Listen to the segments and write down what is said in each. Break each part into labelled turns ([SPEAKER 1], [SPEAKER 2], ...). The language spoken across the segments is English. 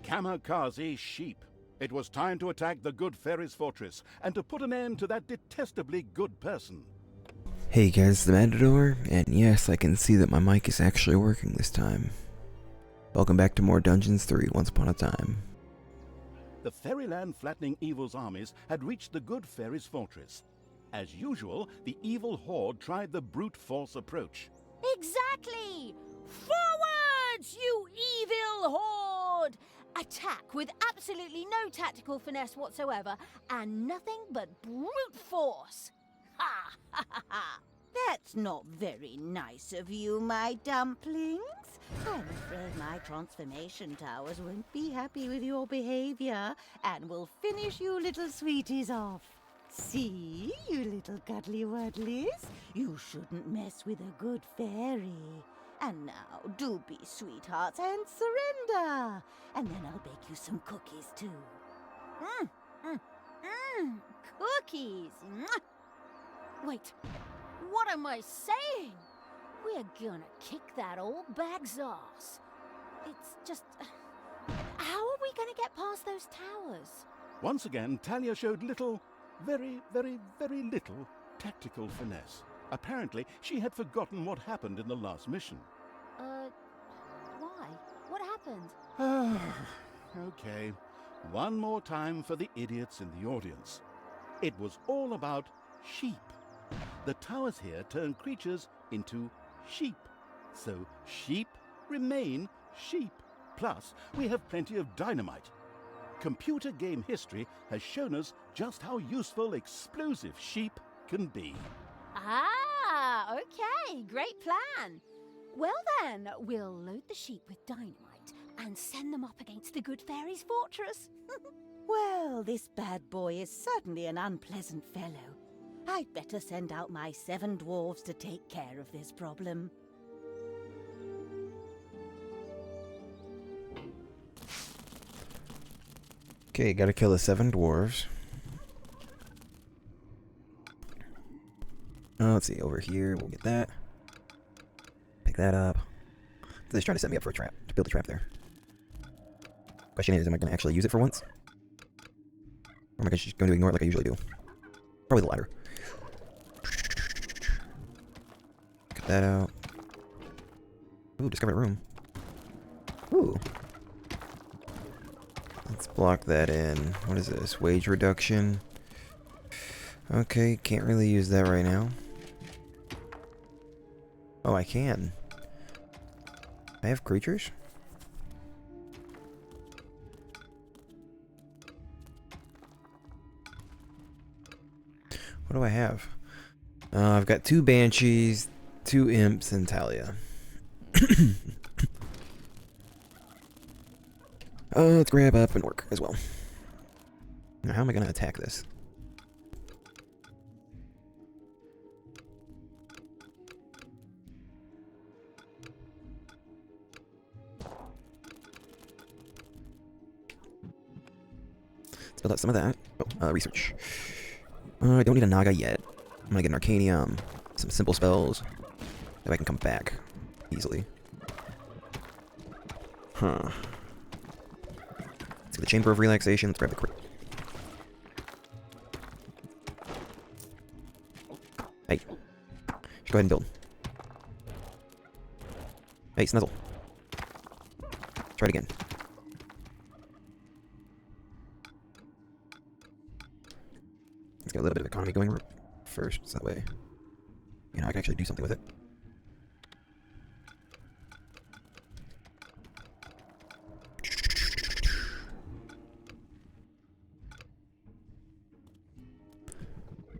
[SPEAKER 1] Kamikaze sheep. It was time to attack the good fairy's fortress and to put an end to that detestably good person.
[SPEAKER 2] Hey guys, the Matador, and yes, I can see that my mic is actually working this time. Welcome back to more Dungeons 3 Once Upon a Time.
[SPEAKER 1] The fairyland flattening evil's armies had reached the good fairy's fortress. As usual, the evil horde tried the brute force approach.
[SPEAKER 3] Exactly! Forwards, you evil horde! Attack with absolutely no tactical finesse whatsoever, and nothing but brute force! Ha ha ha ha!
[SPEAKER 4] That's not very nice of you, my dumplings. I'm afraid my transformation towers won't be happy with your behavior and will finish you little sweeties off. See, you little cuddly wuddlies, you shouldn't mess with a good fairy. And now, do be sweethearts and surrender. And then I'll bake you some cookies too.
[SPEAKER 3] Cookies! Mwah. Wait, what am I saying? We're gonna kick that old bag's ass. It's just... how are we gonna get past those towers?
[SPEAKER 1] Once again, Talia showed little, very little tactical finesse. Apparently, she had forgotten what happened in the last mission.
[SPEAKER 3] Why? What happened?
[SPEAKER 1] Okay, one more time for the idiots in the audience. It was all about sheep. The towers here turn creatures into sheep. So sheep remain sheep. Plus, we have plenty of dynamite. Computer game history has shown us just how useful explosive sheep can be.
[SPEAKER 3] Ah, okay, great plan. Well then, we'll load the sheep with dynamite and send them up against the good fairy's fortress.
[SPEAKER 4] Well, this bad boy is certainly an unpleasant fellow. I'd better send out my 7 dwarves to take care of this problem.
[SPEAKER 2] Okay, gotta kill the 7 dwarves. Let's see, over here, we'll get that. Pick that up. They're just trying to set me up for a trap, to build a trap there. Question is, am I gonna actually use it for once? Or am I just going to ignore it like I usually do? Probably the latter. Cut that out. Ooh, discovered a room. Ooh. Let's block that in. What is this? Wage reduction. Okay, can't really use that right now. Oh, I can. I have creatures? What do I have? I've got 2 banshees, 2 imps, and Talia. Let's grab up and work as well. Now, how am I going to attack this? Let's build up some of that. Oh, research. I don't need a Naga yet. I'm gonna get an Arcanium, some simple spells, that I can come back easily. Huh. Let's get the Chamber of Relaxation. Let's grab the crit. Hey. Just go ahead and build. Hey, Snuzzle. Try it again. Let's get a little bit of economy going first, so that way, you know, I can actually do something with it.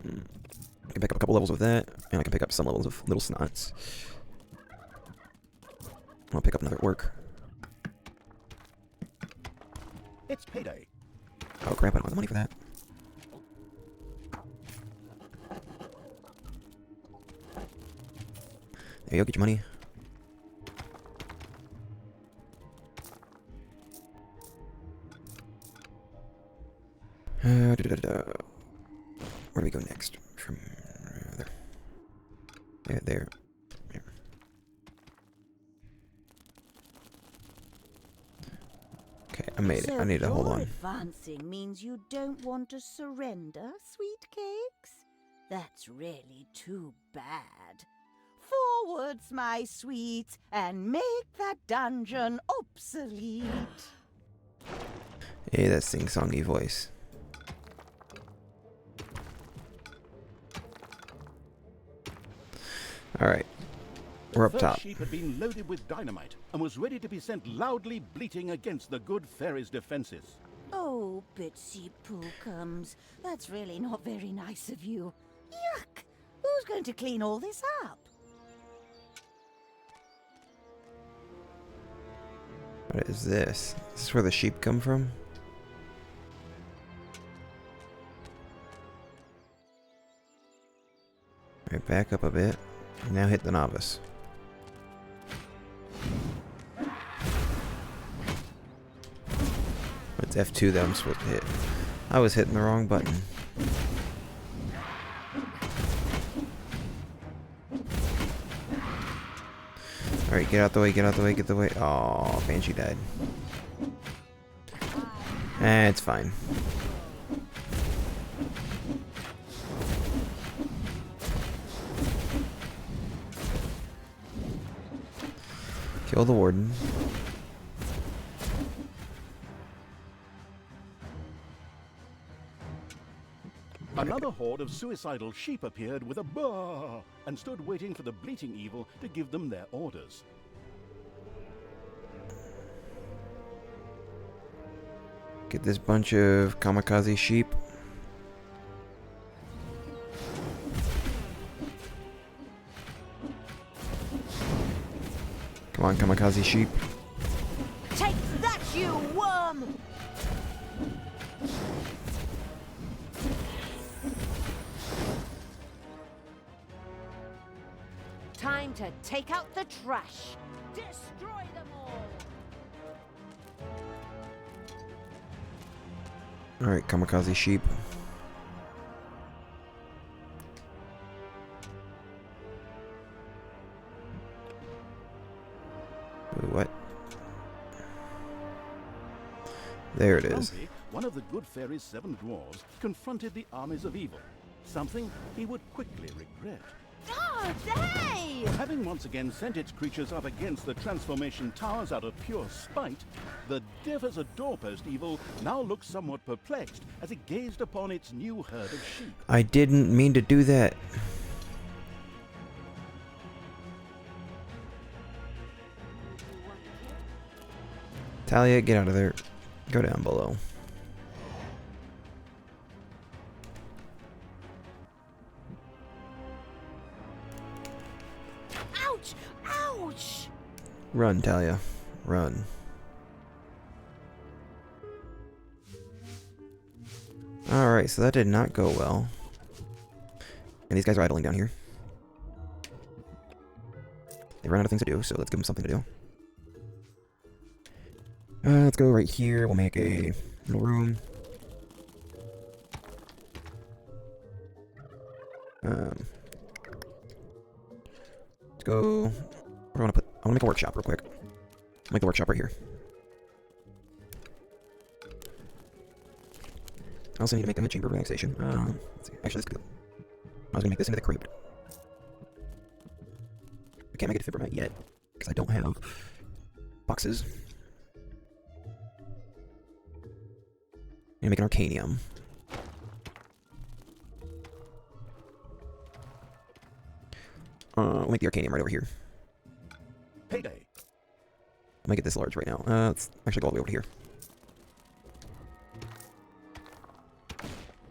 [SPEAKER 2] I can pick up a couple levels with that, and I can pick up some levels of little snots. I'll pick up another orc.
[SPEAKER 1] It's payday.
[SPEAKER 2] Oh crap, I don't have the money for that. There you go, get your money. Where do we go next? From there. Yeah, there. Okay. I made it.
[SPEAKER 4] So
[SPEAKER 2] I need to hold
[SPEAKER 4] your
[SPEAKER 2] on.
[SPEAKER 4] advancing means you don't want to surrender, sweet cakes? That's really too bad. Forwards, my sweets, and make that dungeon obsolete.
[SPEAKER 2] Hey, that sing-songy voice. Alright. We're up
[SPEAKER 1] The
[SPEAKER 2] top.
[SPEAKER 1] first sheep had been loaded with dynamite and was ready to be sent loudly bleating against the good fairy's defenses.
[SPEAKER 4] Oh, Bitsy Pookums, that's really not very nice of you. Yuck! Who's going to clean all this up?
[SPEAKER 2] What is this? Is this where the sheep come from? Alright, back up a bit. Now hit the novice. It's F2 that I'm supposed to hit. I was hitting the wrong button. Alright, get out the way, get out the way, get the way. Oh, Banshee died. It's fine. Kill the warden.
[SPEAKER 1] Another horde of suicidal sheep appeared with a baa and stood waiting for the bleating evil to give them their orders.
[SPEAKER 2] Get this bunch of Kamikaze sheep. Come on, Kamikaze sheep.
[SPEAKER 4] Take that, you worm!
[SPEAKER 3] Time to take out the trash. Destroy them all.
[SPEAKER 2] Alright, Kamikaze sheep. Wait, what? There it is.
[SPEAKER 1] Grumpy, one of the good fairy's 7 dwarves, confronted the armies of evil, something he would quickly regret.
[SPEAKER 3] Oh, they!
[SPEAKER 1] Having once again sent its creatures up against the transformation towers out of pure spite, the deaf as a doorpost evil now looked somewhat perplexed as it gazed upon its new herd of sheep.
[SPEAKER 2] I didn't mean to do that. Talia, get out of there. Go down below.
[SPEAKER 3] Ouch! Ouch!
[SPEAKER 2] Run, Talia. Run. Alright, so that did not go well. And these guys are idling down here. They run out of things to do, so let's give them something to do. Let's go right here. We'll make a little room. Let's go. Where do I want to put? I want to make a workshop real quick. I'll make the workshop right here. I also need to make them a chamber of relaxation. Let's see. Actually, let's go. I was gonna make this into the crypt. I can't make it a fibromat yet because I don't have boxes. I'm gonna make an arcanium. We'll make the arcanium right over here.
[SPEAKER 1] Payday!
[SPEAKER 2] I'll make it this large right now. Let's actually go all the way over to here.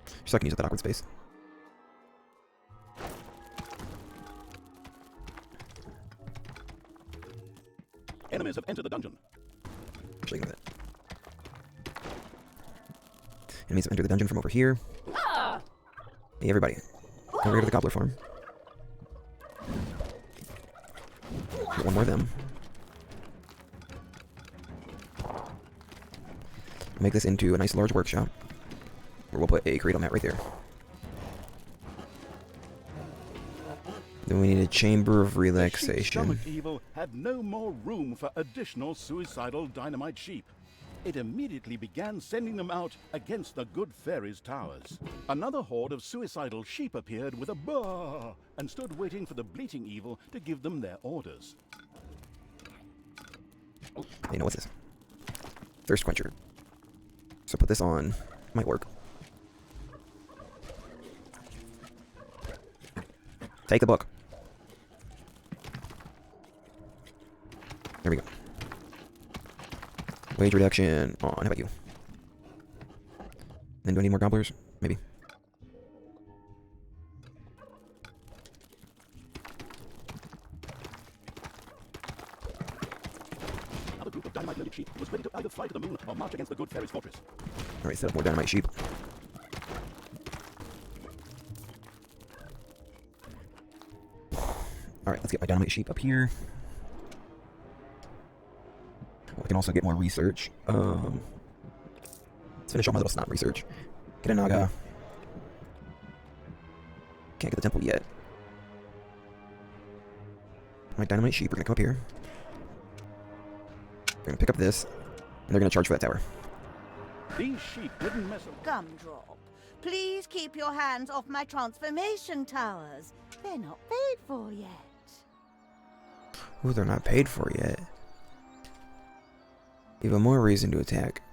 [SPEAKER 2] Just so I can use up that awkward space.
[SPEAKER 1] Enemies have entered the dungeon.
[SPEAKER 2] Actually, ignore that. Enemies have entered the dungeon from over here. Hey, everybody. Over here to the gobbler farm. Get one more of them. Make this into a nice large workshop. Where we'll put a cradle mat right there. Then we need a chamber of
[SPEAKER 1] The
[SPEAKER 2] relaxation.
[SPEAKER 1] sheep-stomached evil had no more room for additional suicidal dynamite sheep. it immediately began sending them out against the good fairy's towers. Another horde of suicidal sheep appeared with a baa and stood waiting for the bleating evil to give them their orders.
[SPEAKER 2] You know what's this? Thirst quencher. So put this on. Might work. Take the book. There we go. Wage reduction on. How about you? Then do I need more gobblers? Maybe.
[SPEAKER 1] Another group of dynamite-loaded sheep was ready to either fly to the moon or march against the good fairy's fortress.
[SPEAKER 2] Alright, set up more dynamite sheep. Alright, let's get my dynamite sheep up here. I can also get more research. Let's finish off my little snot research. Get a naga. Can't get the temple yet. My dynamite sheep are gonna come up here. They're gonna pick up this, and they're gonna charge for that tower.
[SPEAKER 1] These sheep didn't mess up.
[SPEAKER 4] Gumdrop, please keep your hands off my transformation towers. They're not paid for yet.
[SPEAKER 2] Ooh, they're not paid for yet. Even more reason to attack.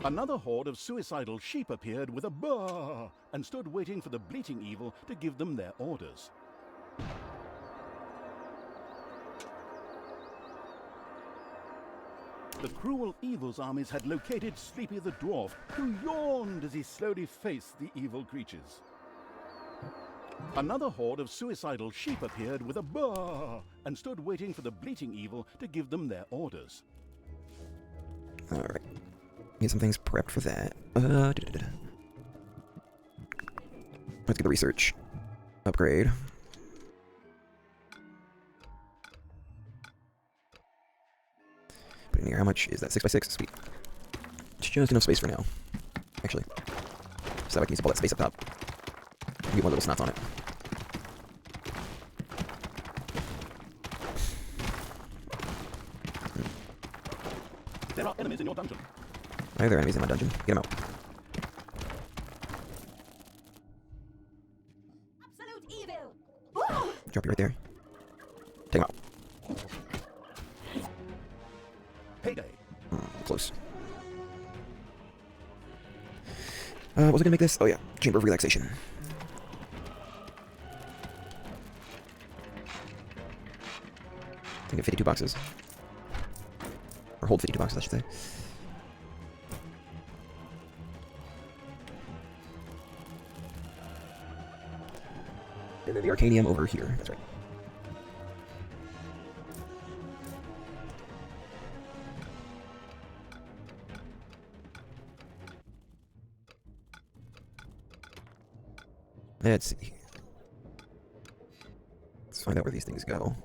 [SPEAKER 1] Another horde of suicidal sheep appeared with a baa and stood waiting for the bleating evil to give them their orders. The cruel evil's armies had located Sleepy the dwarf, who yawned as he slowly faced the evil creatures. Another horde of suicidal sheep appeared with a baa and stood waiting for the bleating evil to give them their orders.
[SPEAKER 2] Alright. Get some things prepped for that. Let's get the research. Upgrade. Put in here. How much is that? 6x6? Sweet. Just enough space for now. Actually. So that I can use up all that space up top. Get more little snots on it.
[SPEAKER 1] There are enemies in your dungeon.
[SPEAKER 2] Are there enemies in my dungeon? Get them out.
[SPEAKER 3] Absolute evil!
[SPEAKER 2] Drop you right there. Take them out.
[SPEAKER 1] Payday.
[SPEAKER 2] Close. What was I gonna make this? Oh yeah, Chamber of Relaxation. Can get 52 boxes. Or hold 52 boxes, I should say. And then the Arcanium over here. That's right. Let's see. Let's find out where these things go.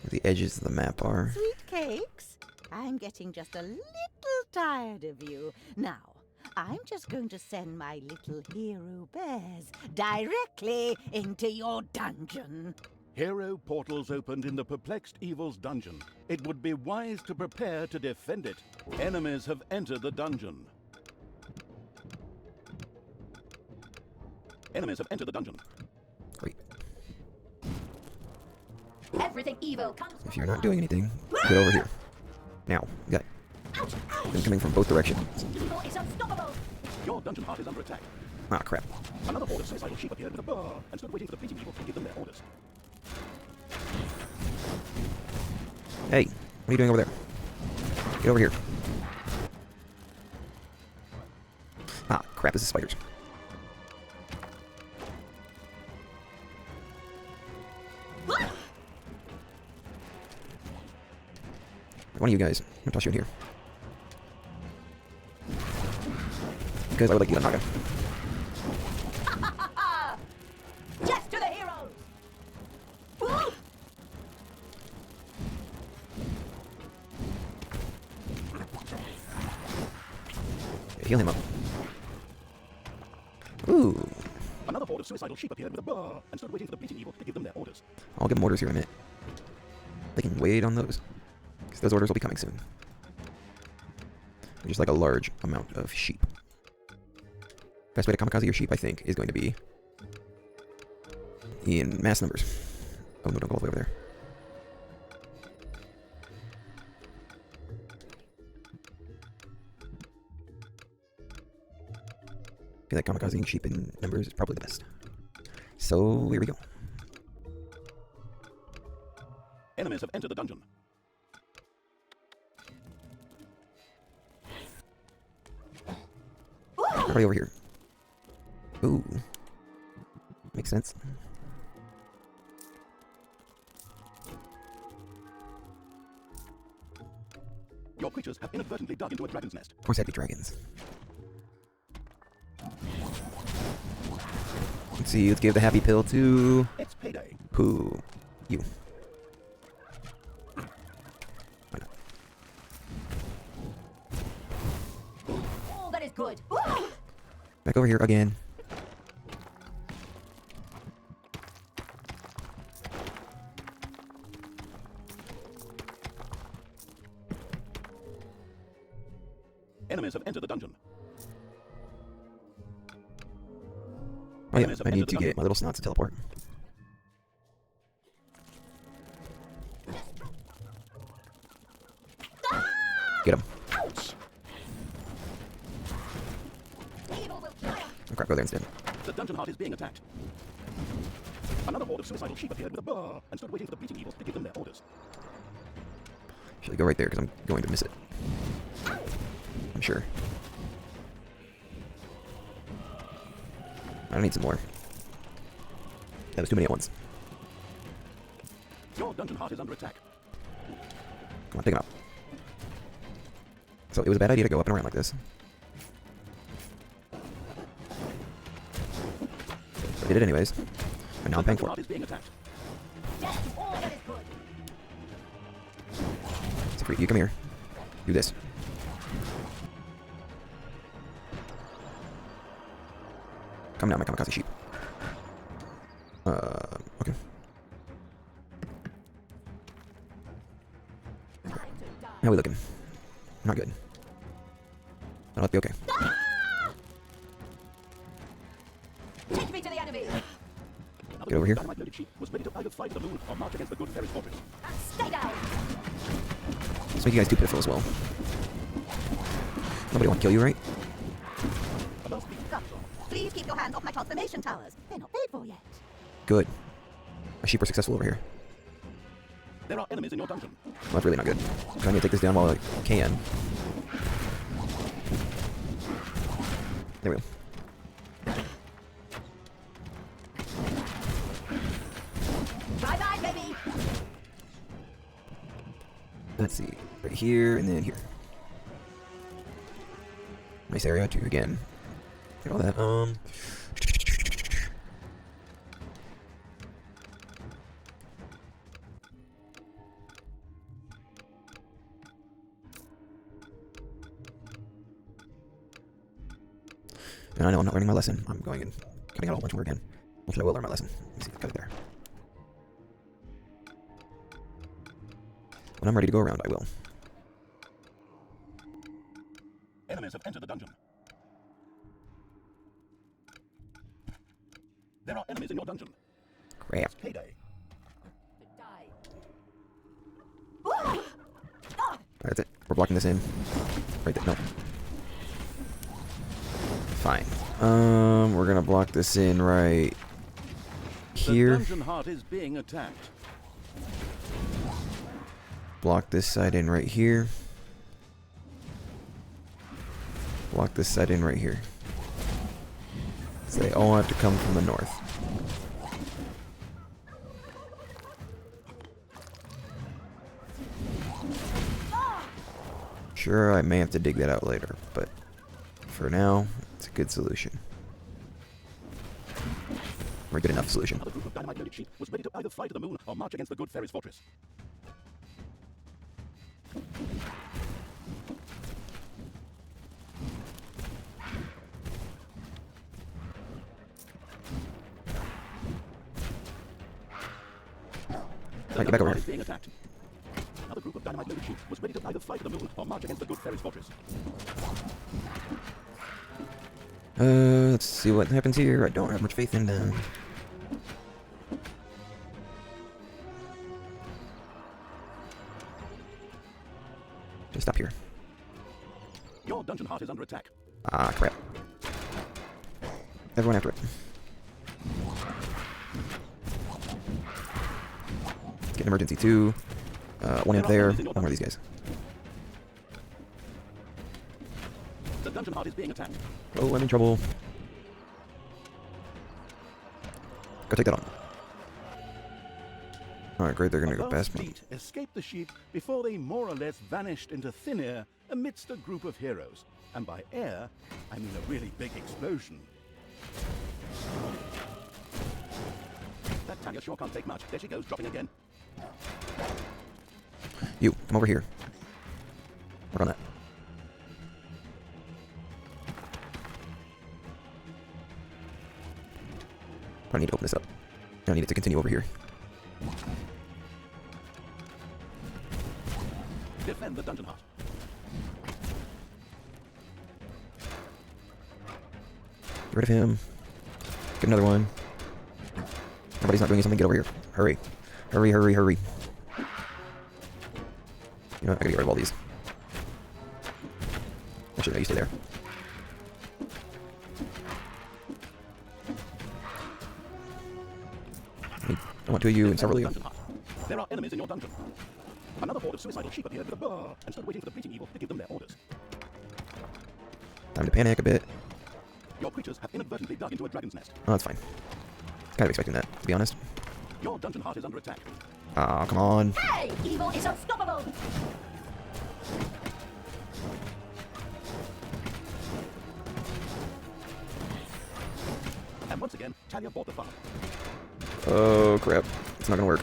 [SPEAKER 2] Where the edges of the map are.
[SPEAKER 4] Sweet cakes, I'm getting just a little tired of you. Now, I'm just going to send my little hero bears directly into your dungeon.
[SPEAKER 1] Hero portals opened in the perplexed evil's dungeon. It would be wise to prepare to defend it. Enemies have entered the dungeon. Enemies have entered the dungeon.
[SPEAKER 2] Great.
[SPEAKER 3] Everything evil comes from
[SPEAKER 2] If you're not doing anything, get over here. Now, you got them coming from both directions.
[SPEAKER 3] evil is unstoppable!
[SPEAKER 1] Your dungeon heart is under attack.
[SPEAKER 2] Ah, crap.
[SPEAKER 1] Another horde of suicidal sheep appeared with a bar and stood waiting for the bleating evil to give them their orders.
[SPEAKER 2] Hey, what are you doing over there? Get over here. Ah, crap, this is spiders. One of you guys, I'm gonna toss you in here. Because I would like to get a naga.
[SPEAKER 3] Death to the heroes!
[SPEAKER 2] Okay, heal him up. Ooh.
[SPEAKER 1] Another horde of suicidal sheep appeared with a bar and stood waiting for the bleating evil to give them their orders.
[SPEAKER 2] I'll get mortars here in a minute. They can wait on those. So those orders will be coming soon. Just like a large amount of sheep. Best way to kamikaze your sheep, I think, is going to be in mass numbers. Oh no, don't go all the way over there. I feel like kamikazing sheep in numbers is probably the best. So, here we go.
[SPEAKER 1] Enemies have entered the dungeon.
[SPEAKER 2] Everybody over here. Ooh. Makes sense.
[SPEAKER 1] Your creatures have inadvertently dug into a dragon's nest.
[SPEAKER 2] Of course, that'd be dragons. Let's see, let's give the happy pill to...
[SPEAKER 1] It's payday.
[SPEAKER 2] Who? You. Why not?
[SPEAKER 3] Oh, that is good.
[SPEAKER 2] Back over here again.
[SPEAKER 1] Enemies have entered the dungeon.
[SPEAKER 2] Oh yeah, I need to get my little snots to teleport. Get him.
[SPEAKER 3] Ouch!
[SPEAKER 2] Oh crap, go there instead.
[SPEAKER 1] The dungeon heart is being attacked. Another horde of suicidal sheep appeared with a burr and stood waiting for the bleating evils to give them their orders.
[SPEAKER 2] Should I go right there because I'm going to miss it? I'm sure. I don't need some more. That was too many at once.
[SPEAKER 1] Your dungeon heart is under attack.
[SPEAKER 2] Come on, pick him up. So it was a bad idea to go up and around like this. But I did it anyways. And now I'm paying for
[SPEAKER 1] Heart
[SPEAKER 2] it.
[SPEAKER 1] is being attacked.
[SPEAKER 3] Oh, that is good.
[SPEAKER 2] So for you, come here. Do this. Come down, my kamikaze sheep. Okay. How are we looking? Not good. That'll be okay.
[SPEAKER 3] Take me to the enemy.
[SPEAKER 2] Get over here.
[SPEAKER 1] Dynamite-loaded sheep was ready to either fly to the moon or march against the good fairy's fortress.
[SPEAKER 3] Stay down.
[SPEAKER 2] Let's make you guys too pitiful as well. Nobody want to kill you, right?
[SPEAKER 4] Please keep your hands off my transformation towers. They're not paid for yet.
[SPEAKER 2] Good. My sheep are successful over here.
[SPEAKER 1] There are enemies in your dungeon.
[SPEAKER 2] Well, that's really not good. So I need to take this down while I can. There we go.
[SPEAKER 3] Bye-bye, baby.
[SPEAKER 2] Let's see. Right here and then here. Nice area too again. Get all that. And I know I'm not learning my lesson. I'm going and cutting out a whole bunch more again. Actually, I will learn my lesson. Let me see if I cut it there. When I'm ready to go around, I will.
[SPEAKER 1] Enemies have entered the dungeon. There are enemies in your dungeon.
[SPEAKER 2] Crap.
[SPEAKER 1] Payday.
[SPEAKER 2] Alright, that's it. We're blocking this in. Right there. No. Fine. We're gonna block this in right here.
[SPEAKER 1] The dungeon heart is being attacked.
[SPEAKER 2] Block this side in right here. Block this side in right here. So they all have to come from the north. Sure, I may have to dig that out later, but for now, it's a good solution. Or a good enough solution.
[SPEAKER 1] Another group of dynamite-loaded sheep was ready to either fly to the moon or march against the good fairy's fortress.
[SPEAKER 2] Alright, get back over here.
[SPEAKER 1] Being attacked. Another group of dynamite-loaded sheep was ready to either fly to the moon or march against the good fairy's fortress.
[SPEAKER 2] Let's see what happens here. I don't have much faith in them. Just stop here.
[SPEAKER 1] Your dungeon heart is under attack.
[SPEAKER 2] Ah, crap. Everyone after it. Let's get an emergency 2. One up there. One more of these guys.
[SPEAKER 1] The dungeon heart is being attacked.
[SPEAKER 2] Oh, I'm in trouble. Go take that on. Alright, great, they're gonna go past me.
[SPEAKER 1] Beat escaped the sheep before they more or less vanished into thin air amidst a group of heroes. And by air, I mean a really big explosion. That Tanya sure can't take much. There she goes, dropping again.
[SPEAKER 2] You, come over here. Work on that. I need to open this up. I need it to continue over here.
[SPEAKER 1] Defend the dungeon heart.
[SPEAKER 2] Get rid of him. Get another one. Everybody's not doing something. Get over here. Hurry. Hurry, hurry, hurry. You know what? I gotta get rid of all these. Actually, no, you stay there. I want two of you and several of you.
[SPEAKER 1] There are enemies in your dungeon. Another horde of suicidal sheep appeared with a bar and stood waiting for the bleating evil to give them their orders.
[SPEAKER 2] Time to panic a bit.
[SPEAKER 1] Your creatures have inadvertently dug into a dragon's nest.
[SPEAKER 2] Oh, that's fine. Kind of expecting that, to be honest.
[SPEAKER 1] Your dungeon heart is under attack.
[SPEAKER 2] Ah, come on.
[SPEAKER 3] Hey! Evil is unstoppable!
[SPEAKER 1] And once again, Talia bought the farm.
[SPEAKER 2] Oh, crap. It's not gonna work.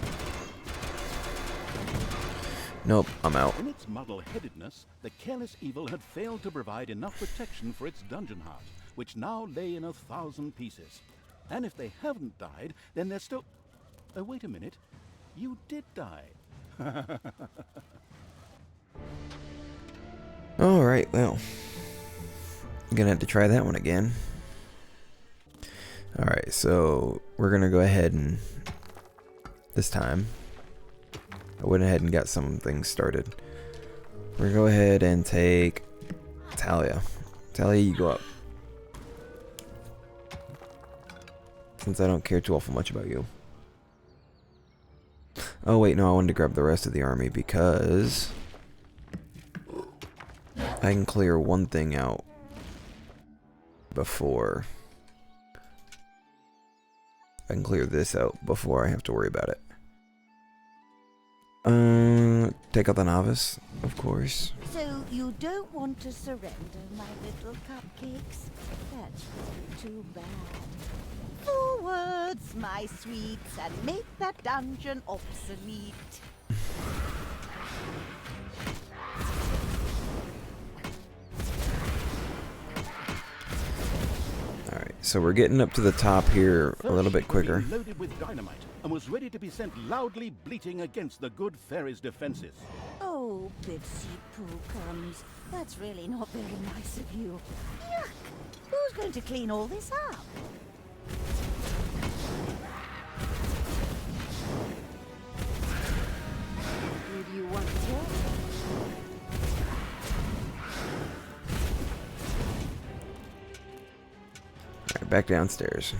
[SPEAKER 2] Nope, I'm out.
[SPEAKER 1] In its muddle-headedness, the careless evil had failed to provide enough protection for its dungeon heart, which now lay in 1,000 pieces. And if they haven't died, then they're still... wait a minute. You did die.
[SPEAKER 2] Alright, well. I'm gonna have to try that one again. Alright, so we're gonna go ahead and... This time, I went ahead and got some things started. We're gonna go ahead and take Talia. Talia, you go up. Since I don't care too awful much about you. Oh wait, no, I wanted to grab the rest of the army because I can clear one thing out before I can clear this out before I have to worry about it. Take out the novice, of course.
[SPEAKER 4] So you don't want to surrender, my little cupcakes? That's too bad. Forwards, my sweets, and make that dungeon obsolete.
[SPEAKER 2] Alright, so we're getting up to the top here a little bit quicker.
[SPEAKER 1] Loaded with dynamite and was ready to be sent loudly bleating against the good fairy's defenses.
[SPEAKER 4] Oh, Bitsy Pookums, that's really not very nice of you. Yuck! Who's going to clean all this up?
[SPEAKER 3] Did you want to?
[SPEAKER 2] Alright, back downstairs.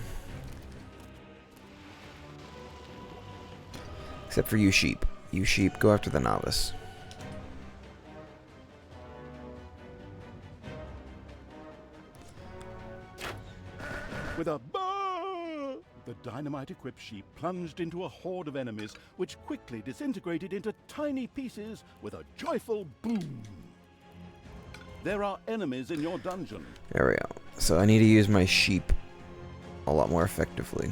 [SPEAKER 2] Except for you sheep. You sheep, go after the novice.
[SPEAKER 1] With a bah! The dynamite-equipped sheep plunged into a horde of enemies, which quickly disintegrated into tiny pieces with a joyful boom. There are enemies in your dungeon.
[SPEAKER 2] There we go. So I need to use my sheep a lot more effectively.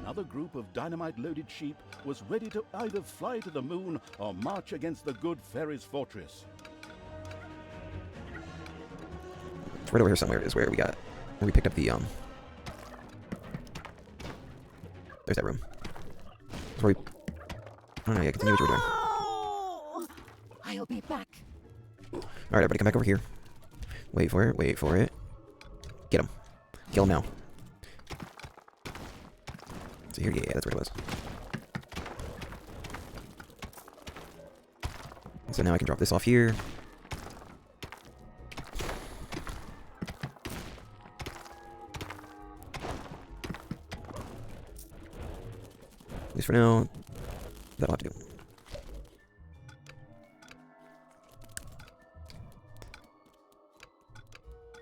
[SPEAKER 1] Another group of dynamite-loaded sheep was ready to either fly to the moon or march against the good fairy's fortress.
[SPEAKER 2] Right over here somewhere is where we picked up the There's that room. That's where we Oh no, yeah, continue what you were doing.
[SPEAKER 3] No! I'll be back.
[SPEAKER 2] Alright, everybody come back over here. Wait for it, wait for it. Get him. Kill him now. So here, yeah, that's where it was. So now I can drop this off here. At least for now, that'll have to do.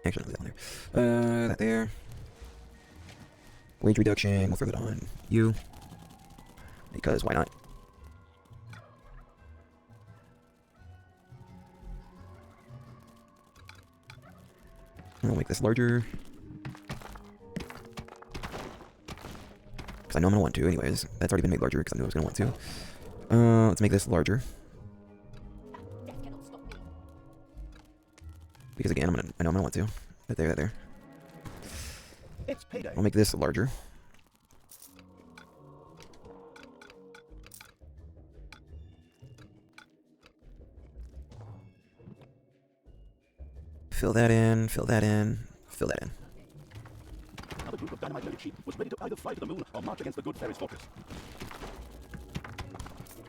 [SPEAKER 2] Actually, leave that on there. That there. Wage reduction, we'll throw that on you. Because why not? I'll make this larger. Because I know I'm going to want to anyways. That's already been made larger because I knew I was going to want to. Let's make this larger. Because again, I know I'm going to want to. That there, that there.
[SPEAKER 1] It's payday.
[SPEAKER 2] I'll make this larger. Fill that in, fill that in, fill that in.
[SPEAKER 1] Another group of dynamite-loaded sheep was ready to either fly to the moon or march against the good fairy's fortress.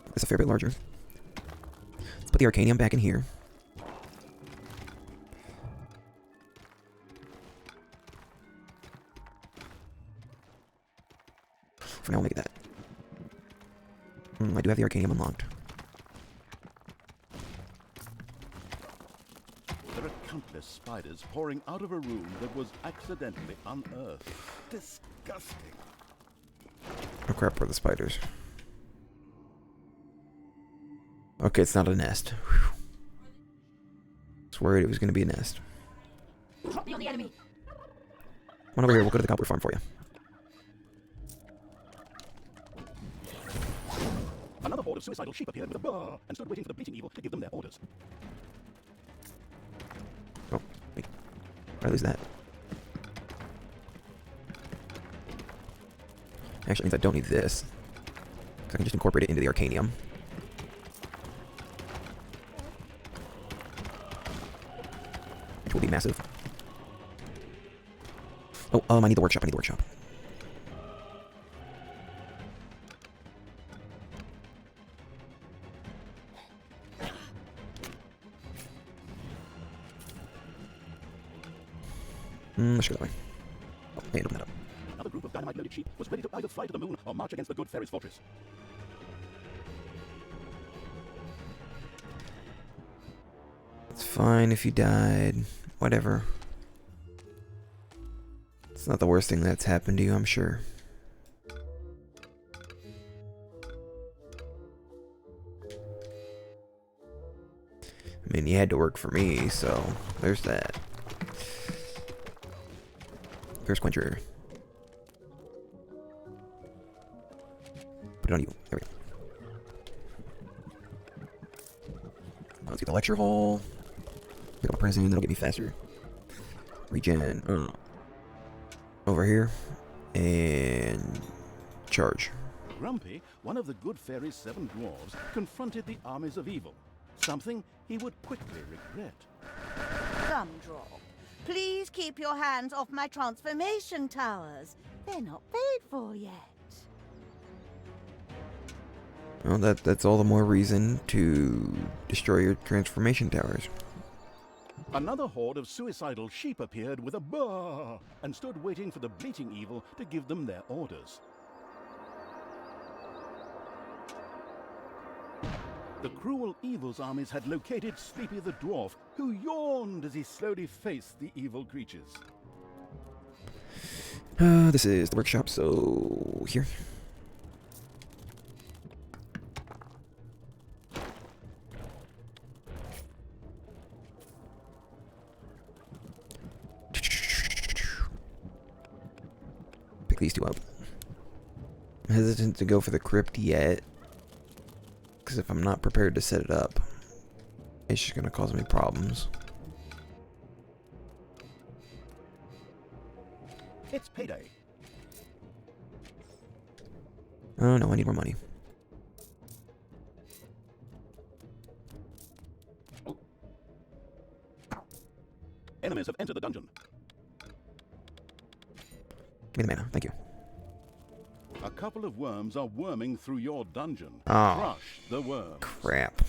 [SPEAKER 2] That's a fair bit larger. Let's put the Arcanium back in here. For now, we'll make it that. I do have the Arcanium unlocked.
[SPEAKER 1] There are countless spiders pouring out of a room that was accidentally unearthed. Disgusting.
[SPEAKER 2] Oh crap, where are the spiders? Okay, it's not a nest. Whew. I was worried it was going to be a nest.
[SPEAKER 3] Drop me on the enemy.
[SPEAKER 2] Come on over here, we'll go to the copper farm for you.
[SPEAKER 1] Another horde of suicidal sheep appeared with a burr and stood waiting for the bleating evil to give them their orders.
[SPEAKER 2] Oh, wait. Why lose that? Actually, means I don't need this. So I can just incorporate it into the Arcanium. Which will be massive. Oh, I need the workshop, I need the workshop. Let's go that way. Oh, hey, open that up.
[SPEAKER 1] Another group of dynamite-loaded sheep was ready to either fly to the moon or march against the good fairy's fortress.
[SPEAKER 2] It's fine if you died. Whatever. It's not the worst thing that's happened to you, I'm sure. I mean, you had to work for me, so there's that. Here's Quencher. Put it on you. There we go. Let's get the lecture hall. Pick up a present, that'll get me faster. Regen. Over here. And charge.
[SPEAKER 1] Grumpy, one of the good fairy's 7 dwarves, confronted the armies of evil. Something he would quickly regret.
[SPEAKER 4] Gumdrop, please keep your hands off my transformation towers. They're not paid for yet.
[SPEAKER 2] Well, that's all the more reason to destroy your transformation towers.
[SPEAKER 1] Another horde of suicidal sheep appeared with a burr and stood waiting for the bleating evil to give them their orders. The cruel evil's armies had located Sleepy the dwarf, who yawned as he slowly faced the evil creatures.
[SPEAKER 2] This is the workshop, so here. Pick these two up. I'm hesitant to go for the crypt yet, because if I'm not prepared to set it up, it's just going to cause me problems.
[SPEAKER 1] It's payday.
[SPEAKER 2] Oh no, I need more money.
[SPEAKER 1] Enemies have entered the dungeon.
[SPEAKER 2] Give me the mana. Thank you.
[SPEAKER 1] A couple of worms are worming through your dungeon.
[SPEAKER 2] Oh.
[SPEAKER 1] Crush the worms.
[SPEAKER 2] Crap.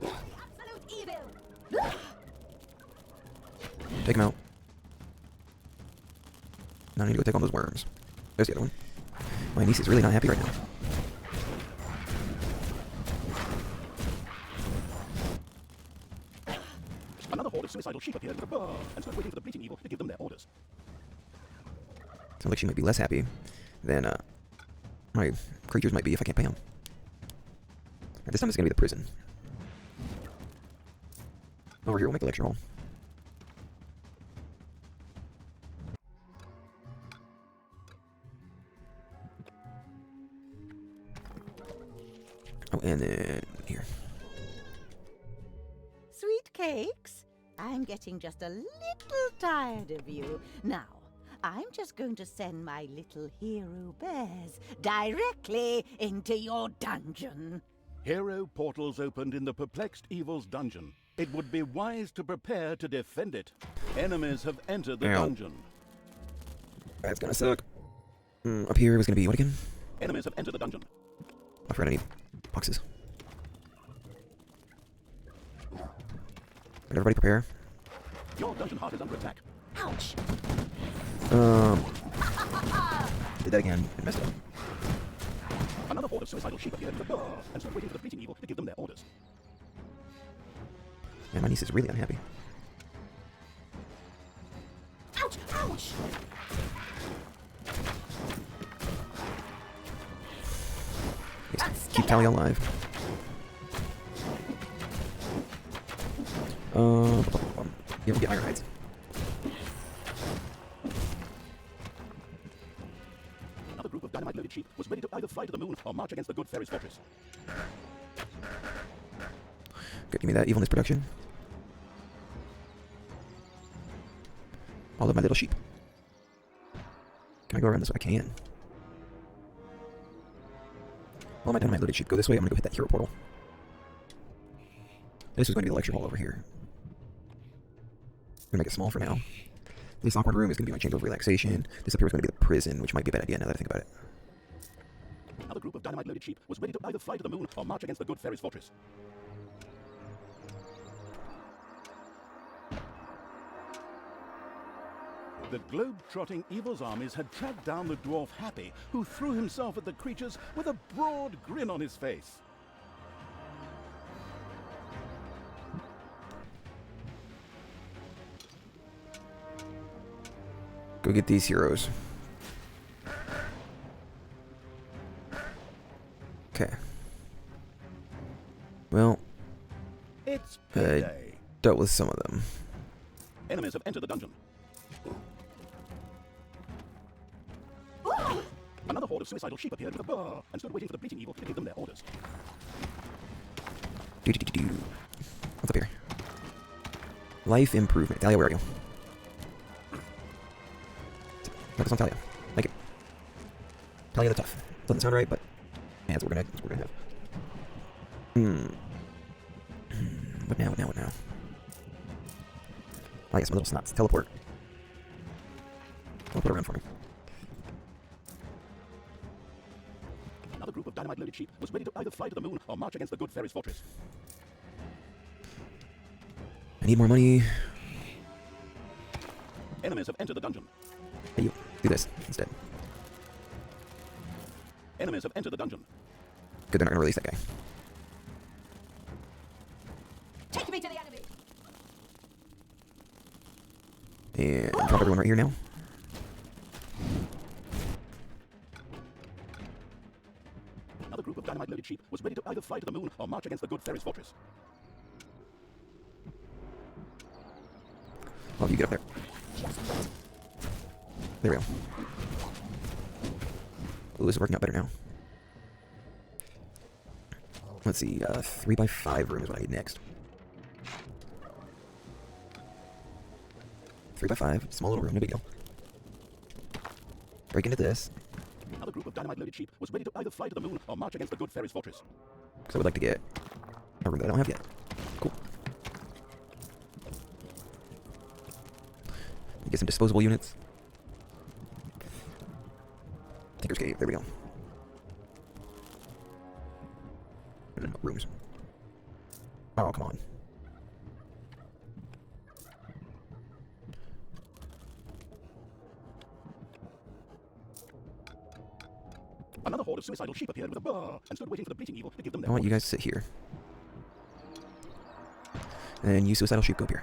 [SPEAKER 3] Absolute evil!
[SPEAKER 2] Take him out. Now I need to go take on those worms. There's the other one. My niece is really not happy right now.
[SPEAKER 1] Another horde of suicidal sheep appeared with a bar and stood waiting for the bleating evil to give them their orders.
[SPEAKER 2] Sounds like she might be less happy than my creatures might be if I can't pay them. This time it's gonna be the prison. Over here, we'll make a lecture hall. Oh, and then here.
[SPEAKER 4] Sweet cakes, I'm getting just a little tired of you. Now, I'm just going to send my little hero bears directly into your dungeon.
[SPEAKER 1] Hero portals opened in the perplexed evil's dungeon. It would be wise to prepare to defend it. Enemies have entered the
[SPEAKER 2] Ow.
[SPEAKER 1] dungeon.
[SPEAKER 2] That's gonna suck. Up here was gonna be what again?
[SPEAKER 1] Enemies have entered the dungeon.
[SPEAKER 2] I forgot I need boxes. Right, everybody prepare.
[SPEAKER 1] Your dungeon heart is under attack.
[SPEAKER 3] Ouch!
[SPEAKER 2] Did that again and messed up.
[SPEAKER 1] Another horde of suicidal sheep appeared with a bar and stood waiting for the bleating evil to give them their orders.
[SPEAKER 2] Man, my niece is really unhappy.
[SPEAKER 3] Ouch! Ouch!
[SPEAKER 2] Yes, keep Talia alive. Yeah, we'll get iron hides.
[SPEAKER 1] Another group of dynamite-loaded sheep was ready to either fly to the moon or march against the good fairy's fortress.
[SPEAKER 2] Good, give me that evilness production. All of my little sheep. Can I go around this way? I can. All my dynamite loaded sheep go this way. I'm gonna go hit that hero portal. This is going to be the lecture hall over here. I'm gonna make it small for now. This awkward room is gonna be my chamber of relaxation. This up here is gonna be the prison, which might be a bad idea now that I think about it.
[SPEAKER 1] Another group of dynamite-loaded sheep was ready to either fly to the moon or march against the good fairy's fortress. The globe-trotting evil's armies had tracked down the dwarf Happy, who threw himself at the creatures with a broad grin on his face.
[SPEAKER 2] Go get these heroes. Okay. Well,
[SPEAKER 1] It's
[SPEAKER 2] I
[SPEAKER 1] payday.
[SPEAKER 2] dealt with some of them.
[SPEAKER 1] Enemies have entered the dungeon. Another horde of suicidal sheep appeared with a bar and stood waiting for the bleating evil to give them their orders.
[SPEAKER 2] Do. What's up here? Life improvement. Talia, where are you? Focus on Talia. Like it. Talia the tough. Doesn't sound right, but yeah, that's what we're gonna have. What now? Oh yes, my little snots. Teleport. Teleport around for me.
[SPEAKER 1] Another group of dynamite-loaded sheep was ready to either fly to the moon or march against the good fairy's fortress.
[SPEAKER 2] I need more money.
[SPEAKER 1] Enemies have entered the dungeon.
[SPEAKER 2] Hey, you. Do this instead.
[SPEAKER 1] Enemies have entered the dungeon.
[SPEAKER 2] Good, they're not gonna release that guy.
[SPEAKER 3] Take me to the enemy!
[SPEAKER 2] And drop everyone right here now.
[SPEAKER 1] Another group of dynamite-loaded sheep was ready to either fly to the moon or march against the good fairy's fortress.
[SPEAKER 2] Oh, you get up there. There we go. Ooh, this is working out better now. Let's see, 3x5 room is what I need next. 3x5, small little room, no big deal. Break into this,
[SPEAKER 1] Another group of dynamite-loaded sheep was ready to either fly to the moon or march against the good fairy's fortress.
[SPEAKER 2] because I would like to get a room that I don't have yet. Cool. Get some disposable units. Tinker's Cave, there we go. Rooms. Oh, come on.
[SPEAKER 1] Another horde of suicidal sheep appeared with a bar and stood waiting for the bleating evil to give them
[SPEAKER 2] I
[SPEAKER 1] their
[SPEAKER 2] want you
[SPEAKER 1] orders.
[SPEAKER 2] guys to sit here. And you suicidal sheep go up here.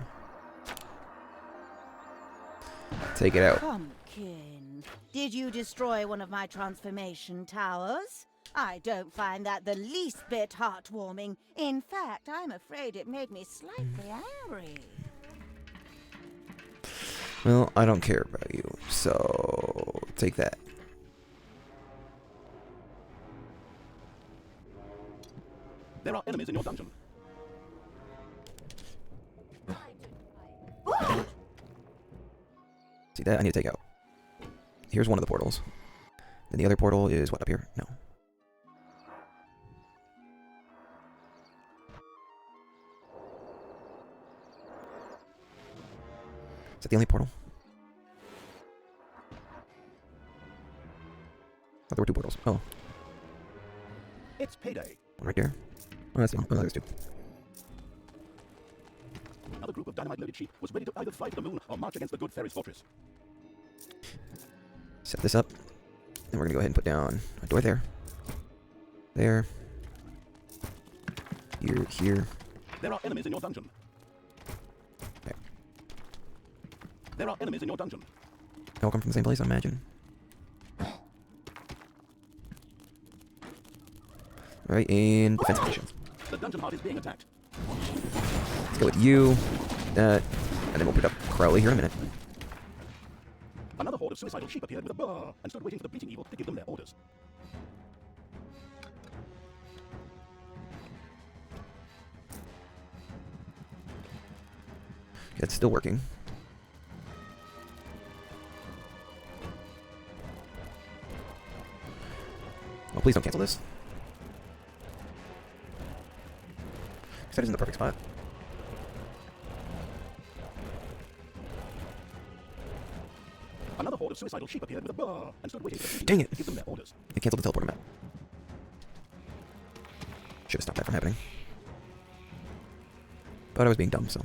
[SPEAKER 2] Take it out.
[SPEAKER 4] Pumpkin, did you destroy one of my transformation towers? I don't find that the least bit heartwarming. In fact, I'm afraid it made me slightly angry.
[SPEAKER 2] Well, I don't care about you, so take that.
[SPEAKER 1] There are enemies in your dungeon.
[SPEAKER 2] See that? I need to take out. Here's one of the portals. Then the other portal is what, up here? No. Is that the only portal? I thought there were two portals. Oh,
[SPEAKER 1] It's payday.
[SPEAKER 2] one right there. Oh, that's the one. Oh, there's two.
[SPEAKER 1] Another group of dynamite-loaded sheep was ready to either fly to the moon or march against the good fairy's fortress.
[SPEAKER 2] Set this up. And we're gonna go ahead and put down a door there. There. Here, here.
[SPEAKER 1] There are enemies in your dungeon.
[SPEAKER 2] There.
[SPEAKER 1] There are enemies in your dungeon.
[SPEAKER 2] They all come from the same place, I imagine. Alright, and defense positions.
[SPEAKER 1] The dungeon heart is being attacked.
[SPEAKER 2] Let's go with you. That. And then we'll put up Crowley here in a minute.
[SPEAKER 1] Another horde of suicidal sheep appeared with a bar and stood waiting for the bleating evil to give them their orders.
[SPEAKER 2] It's still working. Oh, please don't cancel this. That isn't the perfect spot.
[SPEAKER 1] Another horde of suicidal sheep appeared with a bar and stood waiting for the bleating
[SPEAKER 2] Dang
[SPEAKER 1] evil
[SPEAKER 2] it.
[SPEAKER 1] to give them their orders.
[SPEAKER 2] It canceled the teleporter map. Should have stopped that from happening. But I was being dumb, so.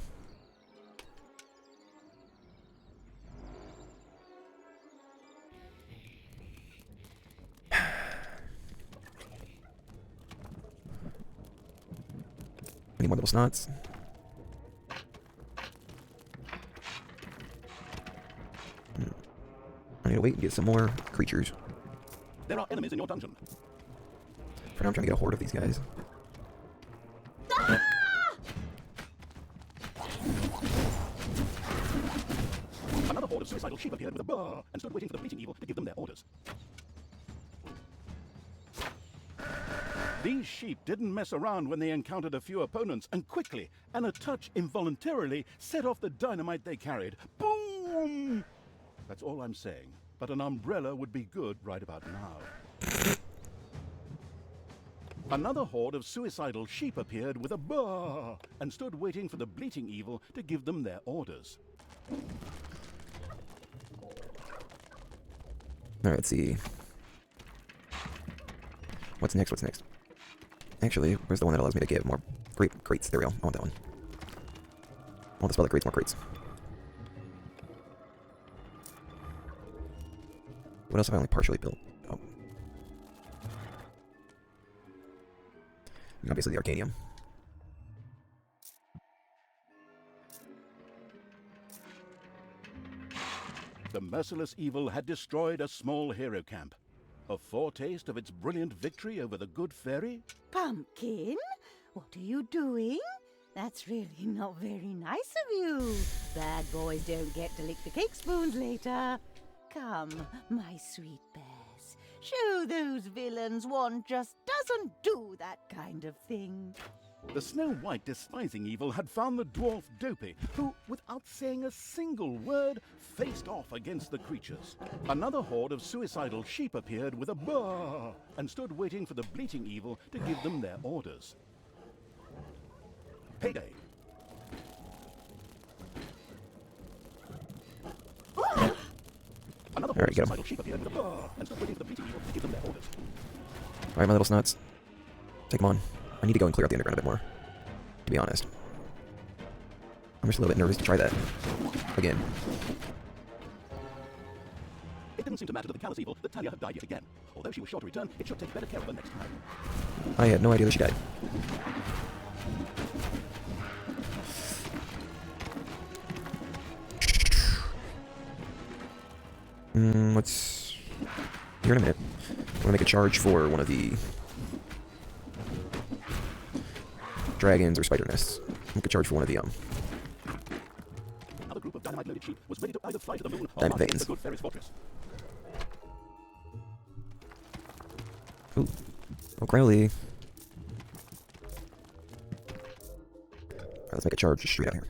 [SPEAKER 2] I need more little snots. I need to wait and get some more creatures.
[SPEAKER 1] There are enemies in your dungeon.
[SPEAKER 2] For now, I'm trying to get a horde of these guys.
[SPEAKER 1] Another horde of suicidal sheep appeared with a bar and stood waiting for the bleating evil to give them their orders. These sheep didn't mess around when they encountered a few opponents and quickly, and a touch involuntarily, set off the dynamite they carried. Boom! That's all I'm saying, but an umbrella would be good right about now. Another horde of suicidal sheep appeared with a bar and stood waiting for the bleating evil to give them their orders.
[SPEAKER 2] Alright, let's see. What's next? What's next? Actually, where's the one that allows me to get more crates? There we go. I want that one. I want the spell that creates more crates. What else have I only partially built? Oh. And obviously the Arcanium.
[SPEAKER 1] The merciless evil had destroyed a small hero camp. A foretaste of its brilliant victory over the good fairy?
[SPEAKER 4] Pumpkin, what are you doing? That's really not very nice of you. Bad boys don't get to lick the cake spoons later. Come, my sweet bears. Show those villains one just doesn't do that kind of thing.
[SPEAKER 1] The Snow White despising evil had found the dwarf Dopey, who, without saying a single word, faced off against the creatures. Another horde of suicidal sheep appeared with a bar and stood waiting for the bleating evil to give them their orders. payday. Another
[SPEAKER 2] Alright, get 'em.
[SPEAKER 1] suicidal sheep appeared with a bar and stood waiting for the bleating eagle to give them their orders.
[SPEAKER 2] Alright, my little snuts. Take them on. I need to go and clear out the underground a bit more, to be honest. I'm just a little bit nervous to try that again.
[SPEAKER 1] It didn't seem to matter to the callous evil that Talia had died yet again. Although she was sure to return, it should take better care of her next time.
[SPEAKER 2] I had no idea that she died. Let's... Here in a minute. I'm gonna make a charge for one of the... dragons or spider nests. Make a charge for one of the,
[SPEAKER 1] Another group of dynamite-loaded sheep was ready to either fly to the moon or
[SPEAKER 2] Diamond
[SPEAKER 1] march against
[SPEAKER 2] veins.
[SPEAKER 1] the good fairy's fortress.
[SPEAKER 2] Ooh. Oh, Crowley. Alright, let's make a charge just straight out here.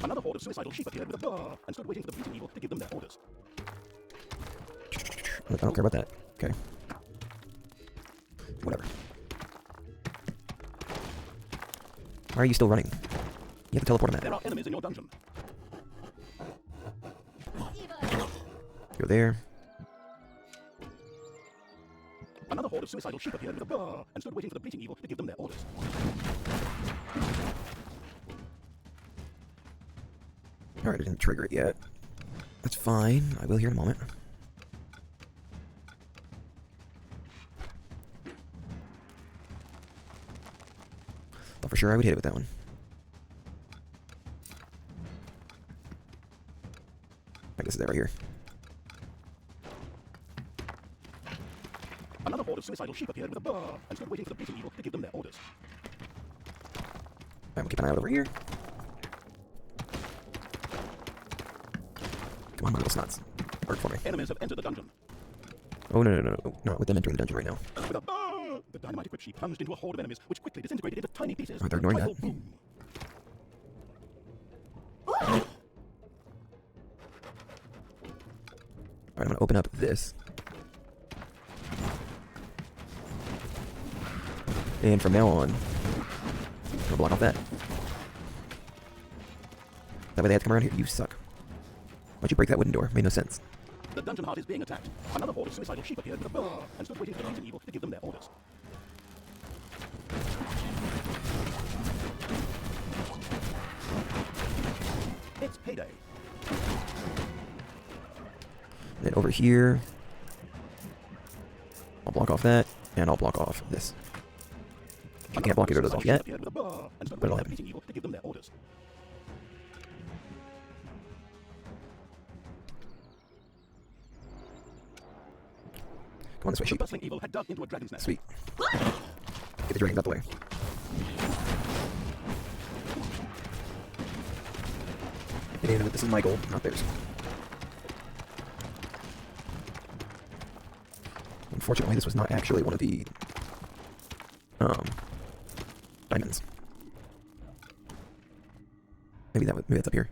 [SPEAKER 1] Another horde of suicidal sheep appeared with a bar and stood waiting for the bleating eagle to give them their orders.
[SPEAKER 2] I don't care about that. Okay. Whatever. Why are you still running? You have to teleport him
[SPEAKER 1] There
[SPEAKER 2] out.
[SPEAKER 1] are enemies in your dungeon.
[SPEAKER 2] Go there.
[SPEAKER 1] Another horde of suicidal sheep appeared with a bar and stood waiting for the bleating evil to give them their orders.
[SPEAKER 2] Alright, I didn't trigger it yet. That's fine. I will here in a moment. Thought for sure I would hit it with that one. I guess it's that right here.
[SPEAKER 1] Another horde of suicidal sheep appeared with a bar and stood waiting for the bleating evil to give them their orders.
[SPEAKER 2] I'm gonna keep an eye out over here. Come on, my little snuts. Work for me.
[SPEAKER 1] Enemies have entered the dungeon.
[SPEAKER 2] Oh, no. Not with them entering the dungeon right now.
[SPEAKER 1] With a bar, the dynamite-equipped sheep plunged into a horde of enemies, which quickly disintegrated into tiny pieces.
[SPEAKER 2] Oh, they're ignoring
[SPEAKER 1] Joyful
[SPEAKER 2] that.
[SPEAKER 1] boom.
[SPEAKER 2] Alright, I'm gonna open up this. And from now on, I'm gonna block off that. That way they have to come around here. You suck. Why'd you break that wooden door? Made no sense.
[SPEAKER 1] The dungeon heart is being attacked. Another horde of suicidal sheep appeared with a bar and stood waiting for the bleating evil to give them their orders. It's payday.
[SPEAKER 2] Then over here, I'll block off that, and I'll block off this. I can't block either of those off yet,
[SPEAKER 1] Appeared with a bar and stood
[SPEAKER 2] but it'll
[SPEAKER 1] waiting for the
[SPEAKER 2] happen.
[SPEAKER 1] bleating evil to give them their orders.
[SPEAKER 2] Come on this way,
[SPEAKER 1] The
[SPEAKER 2] sheep.
[SPEAKER 1] bustling evil had dug into a dragon's nest.
[SPEAKER 2] Sweet. Get the dragons out the way. And this is my goal, not theirs. Unfortunately, this was not actually one of the diamonds. Maybe that's up here.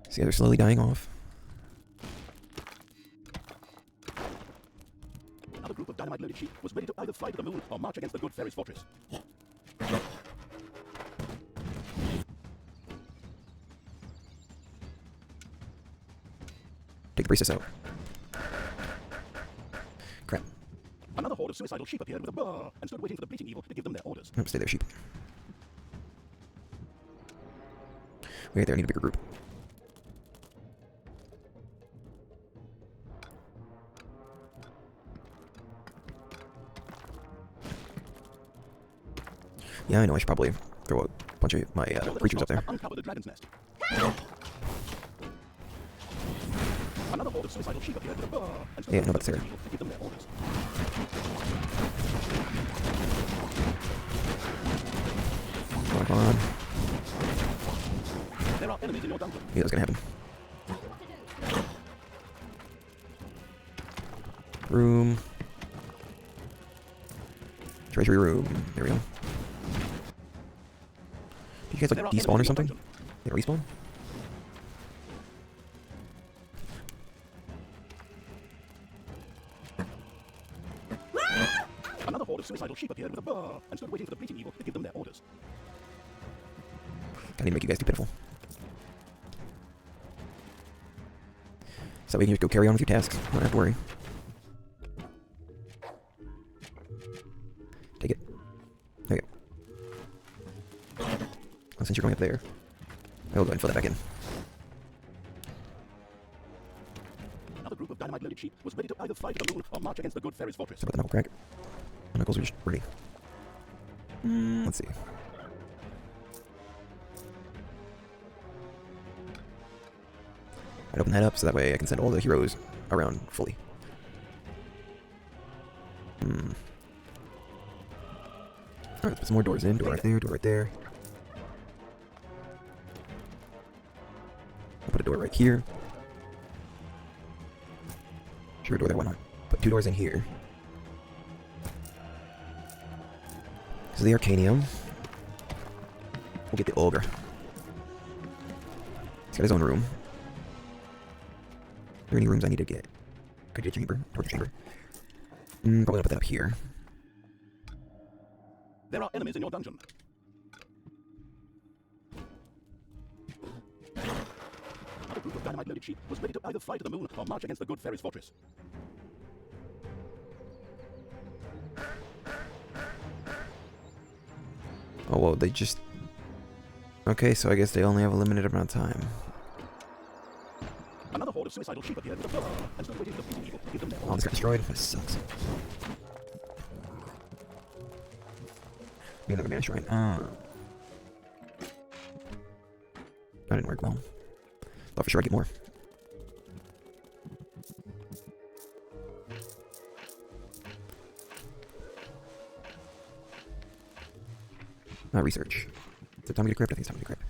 [SPEAKER 2] See how they're slowly dying off.
[SPEAKER 1] Another group of dynamite-loaded sheep was ready to either fly to the moon or march against the good fairy's fortress.
[SPEAKER 2] Take the priestess out. Crap.
[SPEAKER 1] Another horde of suicidal sheep appeared with a bar and stood waiting for the bleating evil to give them their orders.
[SPEAKER 2] Oh, stay there, sheep. Wait there, I need a bigger group. Yeah, I know, I should probably throw a bunch of my creatures up there.
[SPEAKER 1] Uncover the dragon's nest. Another horde of suicidal sheep appeared with a bar and stood
[SPEAKER 2] Yeah,
[SPEAKER 1] waiting
[SPEAKER 2] no,
[SPEAKER 1] for
[SPEAKER 2] that's
[SPEAKER 1] the
[SPEAKER 2] there.
[SPEAKER 1] bleating evil to give them their orders.
[SPEAKER 2] Come on.
[SPEAKER 1] There are enemies in your dungeon.
[SPEAKER 2] Yeah, that's gonna happen. Room. Treasury room. There we go. guys like despawn or something? They respawn?
[SPEAKER 1] Another horde of suicidal sheep appeared with a burr and stood waiting for the bleating evil to give them their orders.
[SPEAKER 2] I need to make you guys too pitiful. So we can just go carry on with your tasks. Don't have to worry. Take it. There you go. Well, since you're going up there, I will go ahead and fill that back in.
[SPEAKER 1] Another group of dynamite-loaded sheep was ready to either fly to the moon or march against the good fairy's fortress.
[SPEAKER 2] How about the knuckle crack? The knuckles are just ready. Let's see. I'd open that up so that way I can send all the heroes around fully. Alright, let's put some more doors in. Door right there, door right there. I'll put a door right here. Sure, a door there, why not? Put 2 doors in here. This is the Arcanium. We'll get the Ogre. He's got his own room. Are there any rooms I need to get? Could get a chamber, torture chamber. Probably gonna put that up here.
[SPEAKER 1] There are enemies in your dungeon. Another group of dynamite-loaded sheep was ready to either fly to the moon or march against the good fairy's fortress.
[SPEAKER 2] Oh, well, they just... Okay, so I guess they only have a limited amount of time.
[SPEAKER 1] Another horde of suicidal sheep appeared with a burr and stood waiting for the bleating evil to give them their
[SPEAKER 2] Oh,
[SPEAKER 1] orders.
[SPEAKER 2] this got destroyed? That sucks. Need another mana shrine. I didn't work well. Thought for sure I'd get more. Research. Is it time to get crypt? I think it's time to get crypt.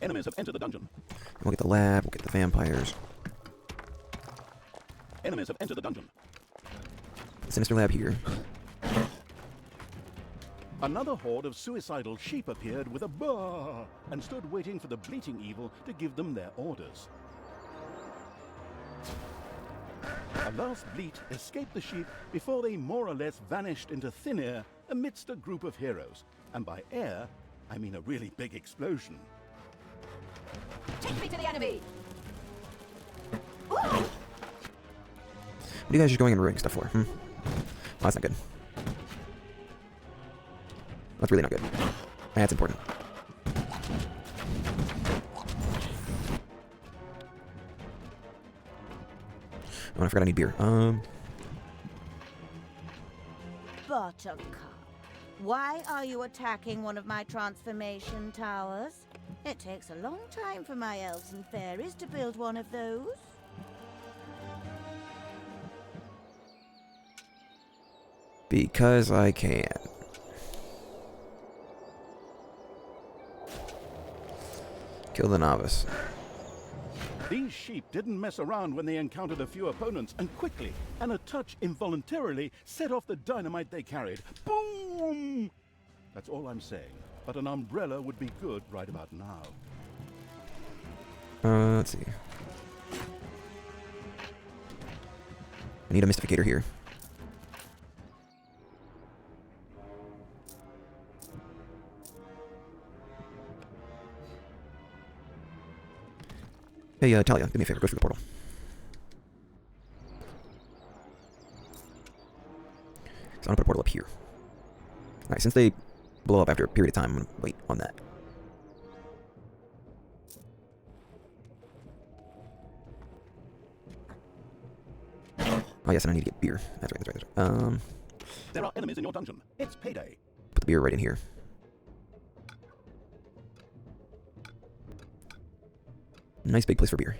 [SPEAKER 1] Enemies have entered the dungeon.
[SPEAKER 2] We'll get the lab, we'll get the vampires.
[SPEAKER 1] Enemies have entered the dungeon.
[SPEAKER 2] The sinister lab here.
[SPEAKER 1] Another horde of suicidal sheep appeared with a burr and stood waiting for the bleating evil to give them their orders. A last bleat escaped the sheep before they more or less vanished into thin air amidst a group of heroes. And by air, I mean a really big explosion.
[SPEAKER 3] Take me to the enemy!
[SPEAKER 2] What are you guys just going and ruining stuff for? Oh, that's not good. That's really not good. That's important. Oh, I forgot I need beer.
[SPEAKER 4] Buttercup, why are you attacking one of my transformation towers? It takes a long time for my elves and fairies to build one of those.
[SPEAKER 2] Because I can. Kill the novice.
[SPEAKER 1] These sheep didn't mess around when they encountered a few opponents and quickly, and a touch involuntarily, set off the dynamite they carried. Boom! That's all I'm saying. But an umbrella would be good right about now.
[SPEAKER 2] Let's see. I need a mystificator here. Hey, Talia, do me a favor, go through the portal. So I'm gonna put a portal up here. Alright, since they blow up after a period of time, I'm gonna wait on that. Oh yes, and I need to get beer. That's right, that's right.
[SPEAKER 1] There are enemies in your dungeon. It's payday.
[SPEAKER 2] Put the beer right in here. Nice big place for beer.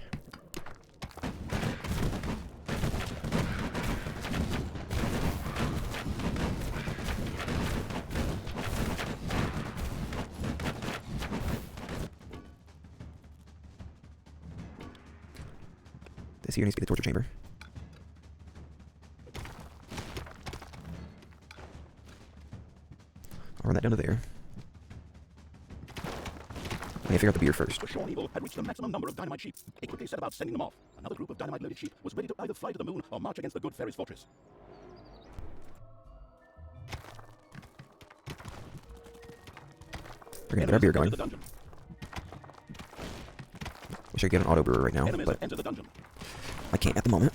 [SPEAKER 2] This here needs to be the torture chamber. Run that down to there. I need to figure out the beer first.
[SPEAKER 1] The Shorn Evil had reached the maximum number of dynamite sheep. It quickly set about sending them off. Another group of dynamite-loaded sheep was ready to either fly to the moon or march against the good fairy's fortress.
[SPEAKER 2] We're gonna get our beer going.
[SPEAKER 1] The dungeon.
[SPEAKER 2] Wish I could get an auto brewer right now,
[SPEAKER 1] Enemies
[SPEAKER 2] but
[SPEAKER 1] enter the dungeon.
[SPEAKER 2] I can't at the moment.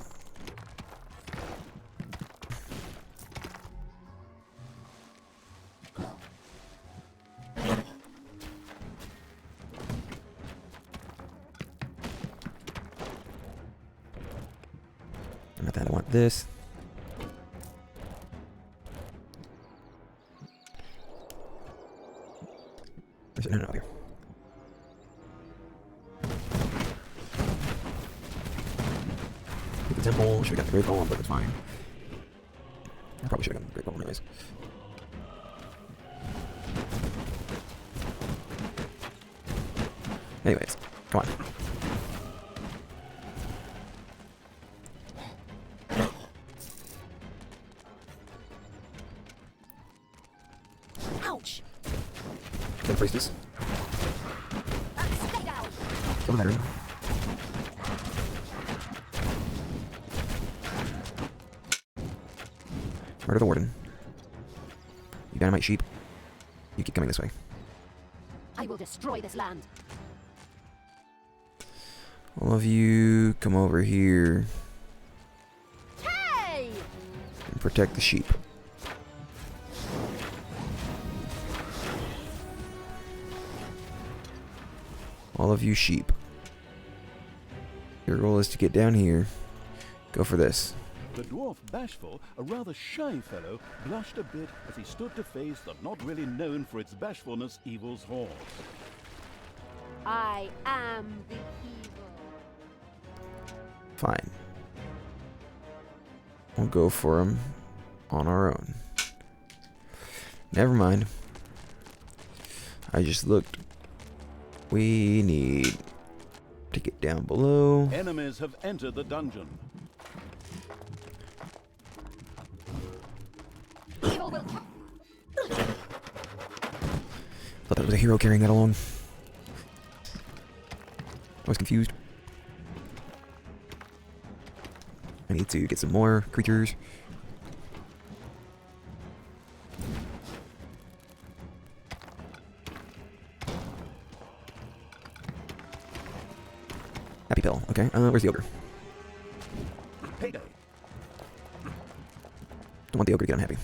[SPEAKER 2] Not that I want this. Where's it? No, here. The temple. Should have got the great golem, but it's fine. I probably should have gotten the great golem anyways. Anyways, come on.
[SPEAKER 3] Ouch!
[SPEAKER 2] Kill the priestess.
[SPEAKER 3] Stay down!
[SPEAKER 2] Kill the veteran. Murder the warden. You dynamite sheep. You keep coming this way.
[SPEAKER 3] I will destroy this land.
[SPEAKER 2] All of you come over here
[SPEAKER 3] Hey!
[SPEAKER 2] and protect the sheep. All of you sheep. Your goal is to get down here. Go for this.
[SPEAKER 1] The dwarf Bashful, a rather shy fellow, blushed a bit as he stood to face the not really known for its bashfulness evil's hordes.
[SPEAKER 3] I am the evil.
[SPEAKER 2] Fine. We'll go for him on our own. Never mind. I just looked. We need to get down below.
[SPEAKER 1] Enemies have entered the dungeon.
[SPEAKER 3] Evil will
[SPEAKER 2] Thought that was a hero carrying that along. I was confused. I need to get some more creatures. Happy pill. Okay, where's the ogre?
[SPEAKER 1] Payday.
[SPEAKER 2] Don't want the ogre to get unhappy.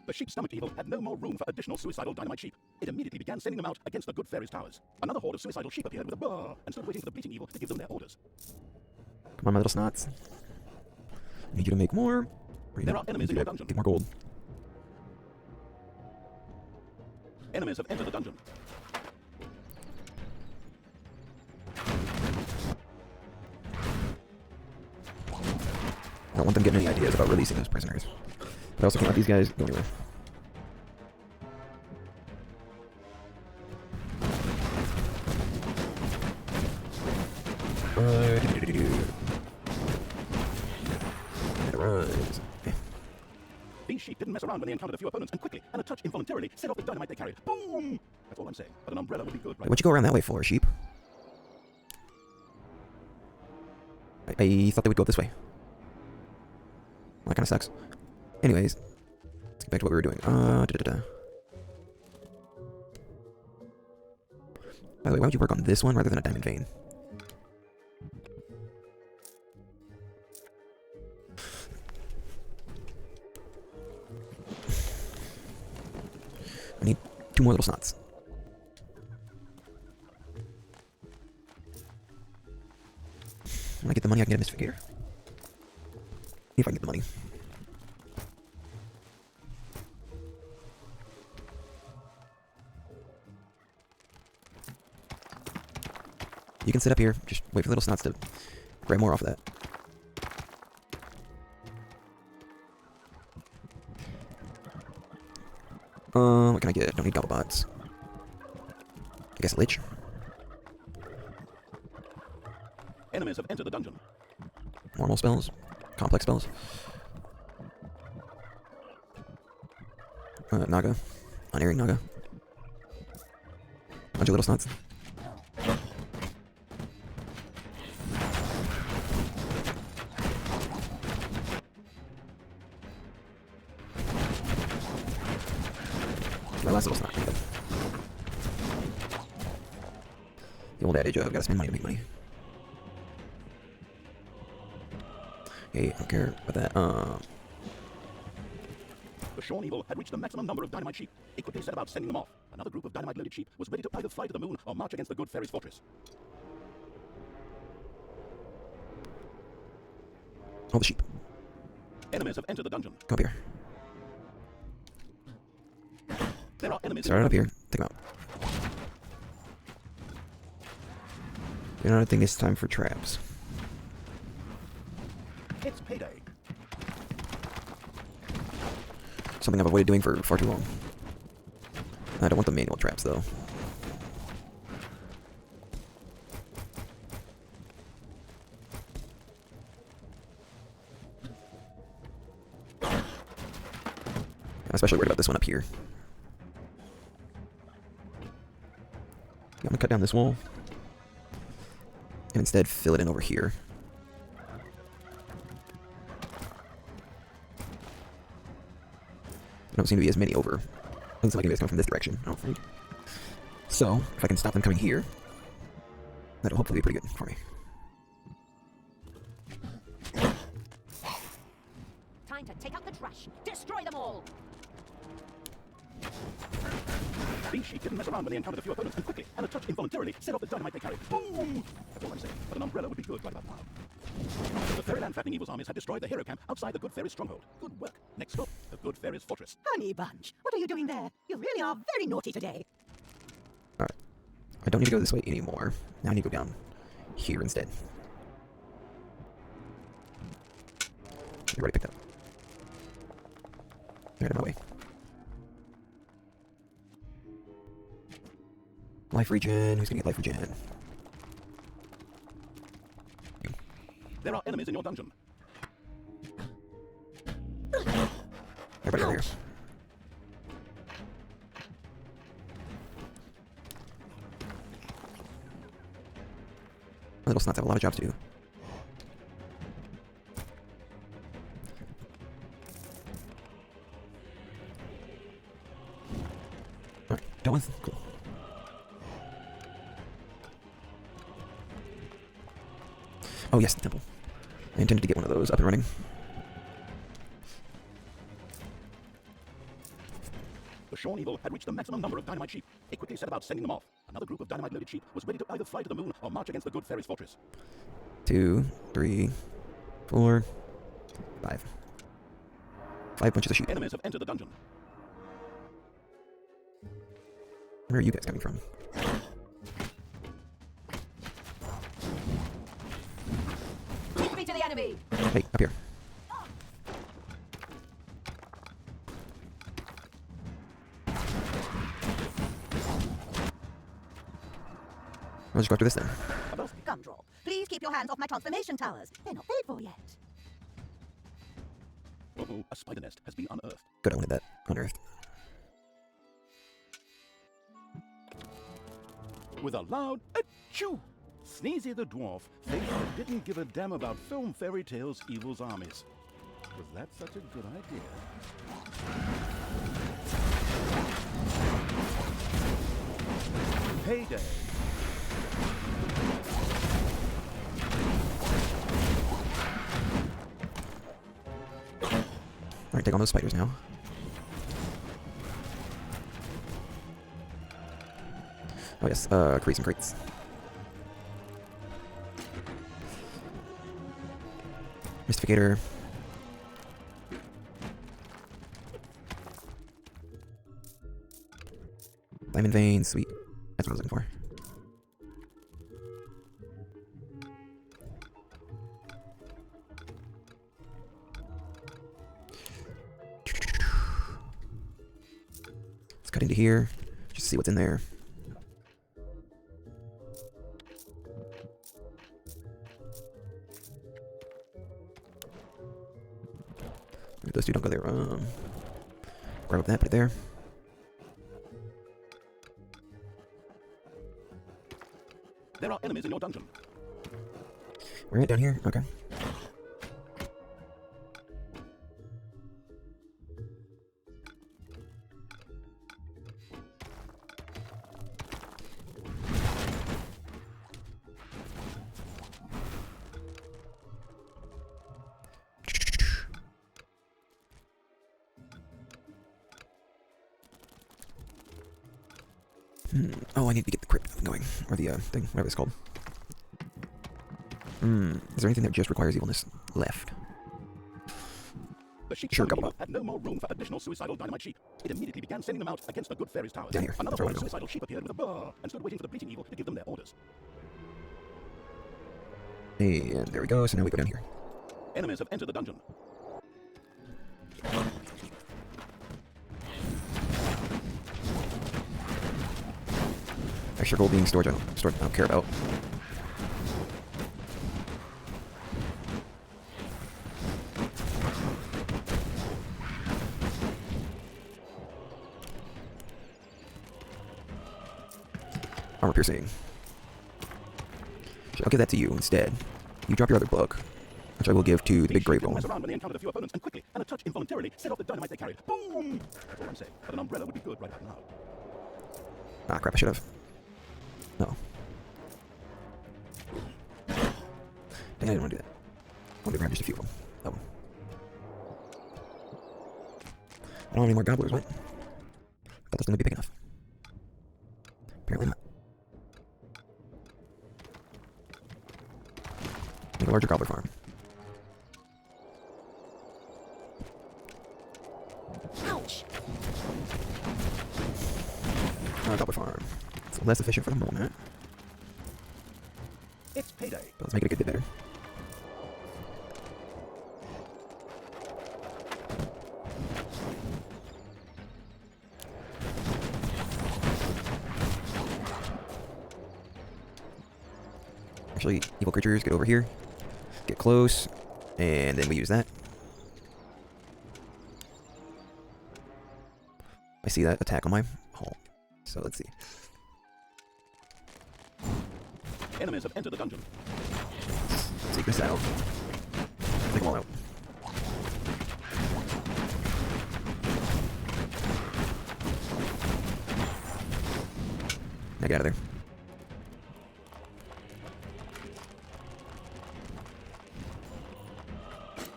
[SPEAKER 1] The sheep-stomached evil had no more room for additional suicidal dynamite sheep. It immediately began sending them out against the good fairy's towers. Another horde of suicidal sheep appeared with a burr and stood waiting for the bleating evil to give them their orders.
[SPEAKER 2] Come on, my little snots. I need you to make more.
[SPEAKER 1] There are enemies in your dungeon.
[SPEAKER 2] Get more gold.
[SPEAKER 1] Enemies have entered the dungeon.
[SPEAKER 2] I don't want them getting any ideas about releasing those prisoners. But I also can't let these guys go anywhere.
[SPEAKER 1] These sheep didn't mess around when they encountered a few opponents, and quickly, and a touch involuntarily, set off the dynamite they carried. Boom! That's all I'm saying. But an umbrella would be good, right?
[SPEAKER 2] What'd you go around that way for, sheep? I thought they would go this way. Well, that kind of sucks. Anyways, let's get back to what we were doing. By the way, why would you work on this one rather than a diamond vein? I need 2 more little snots. When I get the money, I can get a mystificator. If I can get the money. You can sit up here. Just wait for little snots to grab more off of that. What can I get? Don't need gobblebots. I guess a lich.
[SPEAKER 1] Enemies have entered the dungeon.
[SPEAKER 2] Normal spells. Complex spells. Naga. Unerring Naga. Bunch of little snots. My last little snot. The old adage of gotta spend money to make money. Hey, I don't care about that.
[SPEAKER 1] The Shorn Evil had reached the maximum number of dynamite sheep. It quickly set about sending them off. Another group of dynamite-loaded sheep was ready to either fly to the moon or march against the good fairy's fortress.
[SPEAKER 2] All the sheep.
[SPEAKER 1] Enemies have entered the dungeon.
[SPEAKER 2] Come up here.
[SPEAKER 1] There are enemies.
[SPEAKER 2] Start up here. Take them out. You know, I think it's time for traps.
[SPEAKER 1] It's payday.
[SPEAKER 2] Something I've avoided doing for far too long. I don't want the manual traps, though. I'm especially worried about this one up here. I'm gonna cut down this wall. And instead fill it in over here. There don't seem to be as many over. Doesn't seem like anybody's coming from this direction, I don't think. So, if I can stop them coming here, that'll hopefully be pretty good for me.
[SPEAKER 3] Time to take out the trash. Destroy them all.
[SPEAKER 1] These sheep didn't mess around when they encountered a few opponents, and quickly, and a touch involuntarily, set off the dynamite they carried. Boom! That's all I'm saying, but an umbrella would be good right about now. The Fairyland Fattening Evil's armies had destroyed the hero camp outside the Good Fairy's stronghold. Good work. Next stop, the Good Fairy's fortress.
[SPEAKER 4] Honey Bunch, what are you doing there? You really are very naughty today.
[SPEAKER 2] Alright. I don't need to go this way anymore. Now I need to go down here instead. You already picked up. They're out of my way. Life regen. Who's gonna get life regen? You.
[SPEAKER 1] There are enemies in your dungeon.
[SPEAKER 2] Everybody over here. Little snots have a lot of jobs to do. Alright, done with? Cool. Oh yes, the temple. I intended to get one of those up and running.
[SPEAKER 1] The Shorn Evil had reached the maximum number of dynamite sheep. It quickly set about sending them off. Another group of dynamite-loaded sheep was ready to either fly to the moon or march against the Good Fairy's fortress.
[SPEAKER 2] 2, 3, 4, 5. 5 bunches of sheep.
[SPEAKER 1] Enemies have entered the dungeon.
[SPEAKER 2] Where are you guys coming from?
[SPEAKER 3] Take me to the enemy.
[SPEAKER 2] Hey, up here. I'll just go after this then.
[SPEAKER 4] Gumdrop, please keep your hands off my transformation towers. They're not paid for yet.
[SPEAKER 1] Uh-oh, a spider nest has been unearthed.
[SPEAKER 2] Good, I wanted that unearthed.
[SPEAKER 1] With a loud achoo, Sneezy the dwarf thinks he didn't give a damn about film fairy tales Evil's armies. Was that such a good idea? Payday.
[SPEAKER 2] Alright, take on those spiders now. Oh yes, create some crates. Mystificator. Diamond vein, sweet. That's what I was looking for. Let's cut into here, just see what's in there. Those two don't go there. grab up that, put it there.
[SPEAKER 1] There are enemies in your dungeon.
[SPEAKER 2] We're down here? Okay. Oh, I need to get the crypt going. Or the thing, whatever it's called. Is there anything that just requires evilness left?
[SPEAKER 1] The sheep
[SPEAKER 2] Sure,
[SPEAKER 1] family
[SPEAKER 2] couple.
[SPEAKER 1] had no more room for additional suicidal dynamite sheep. It immediately began sending them out against the good fairy's towers.
[SPEAKER 2] Down here.
[SPEAKER 1] Another
[SPEAKER 2] Throw
[SPEAKER 1] horde
[SPEAKER 2] it
[SPEAKER 1] of
[SPEAKER 2] in.
[SPEAKER 1] suicidal sheep appeared with a burr and stood waiting for the bleating eagle to give them their orders.
[SPEAKER 2] And there we go, so now we go down here.
[SPEAKER 1] Enemies have entered the dungeon.
[SPEAKER 2] Extra gold being stored, I don't care about. Armor piercing. I'll give that to you instead. You drop your other book, which I will give to the big grave
[SPEAKER 1] Didn't
[SPEAKER 2] golem.
[SPEAKER 1] mess around when they encountered a few opponents, and quickly, and a touch involuntarily, set off the dynamite they carried. Boom! That's all I'm saying. But an umbrella would be good right about now.
[SPEAKER 2] Ah, crap, I should have. No. Dang, I didn't want to do that. I want to grab just a few of them. That one. I don't have any more gobblers, what? I thought this was going to be big enough. Apparently not. Make a larger gobbler farm.
[SPEAKER 3] Ouch!
[SPEAKER 2] Gobbler farm. It's less efficient for the moment,
[SPEAKER 1] It's payday.
[SPEAKER 2] but let's make it a good bit better. Actually, evil creatures, get over here. Get close. And then we use that. I see that attack on my hull. So let's see.
[SPEAKER 1] Enemies have entered the dungeon.
[SPEAKER 2] Let's take this out. Take them all out. Now get out of there.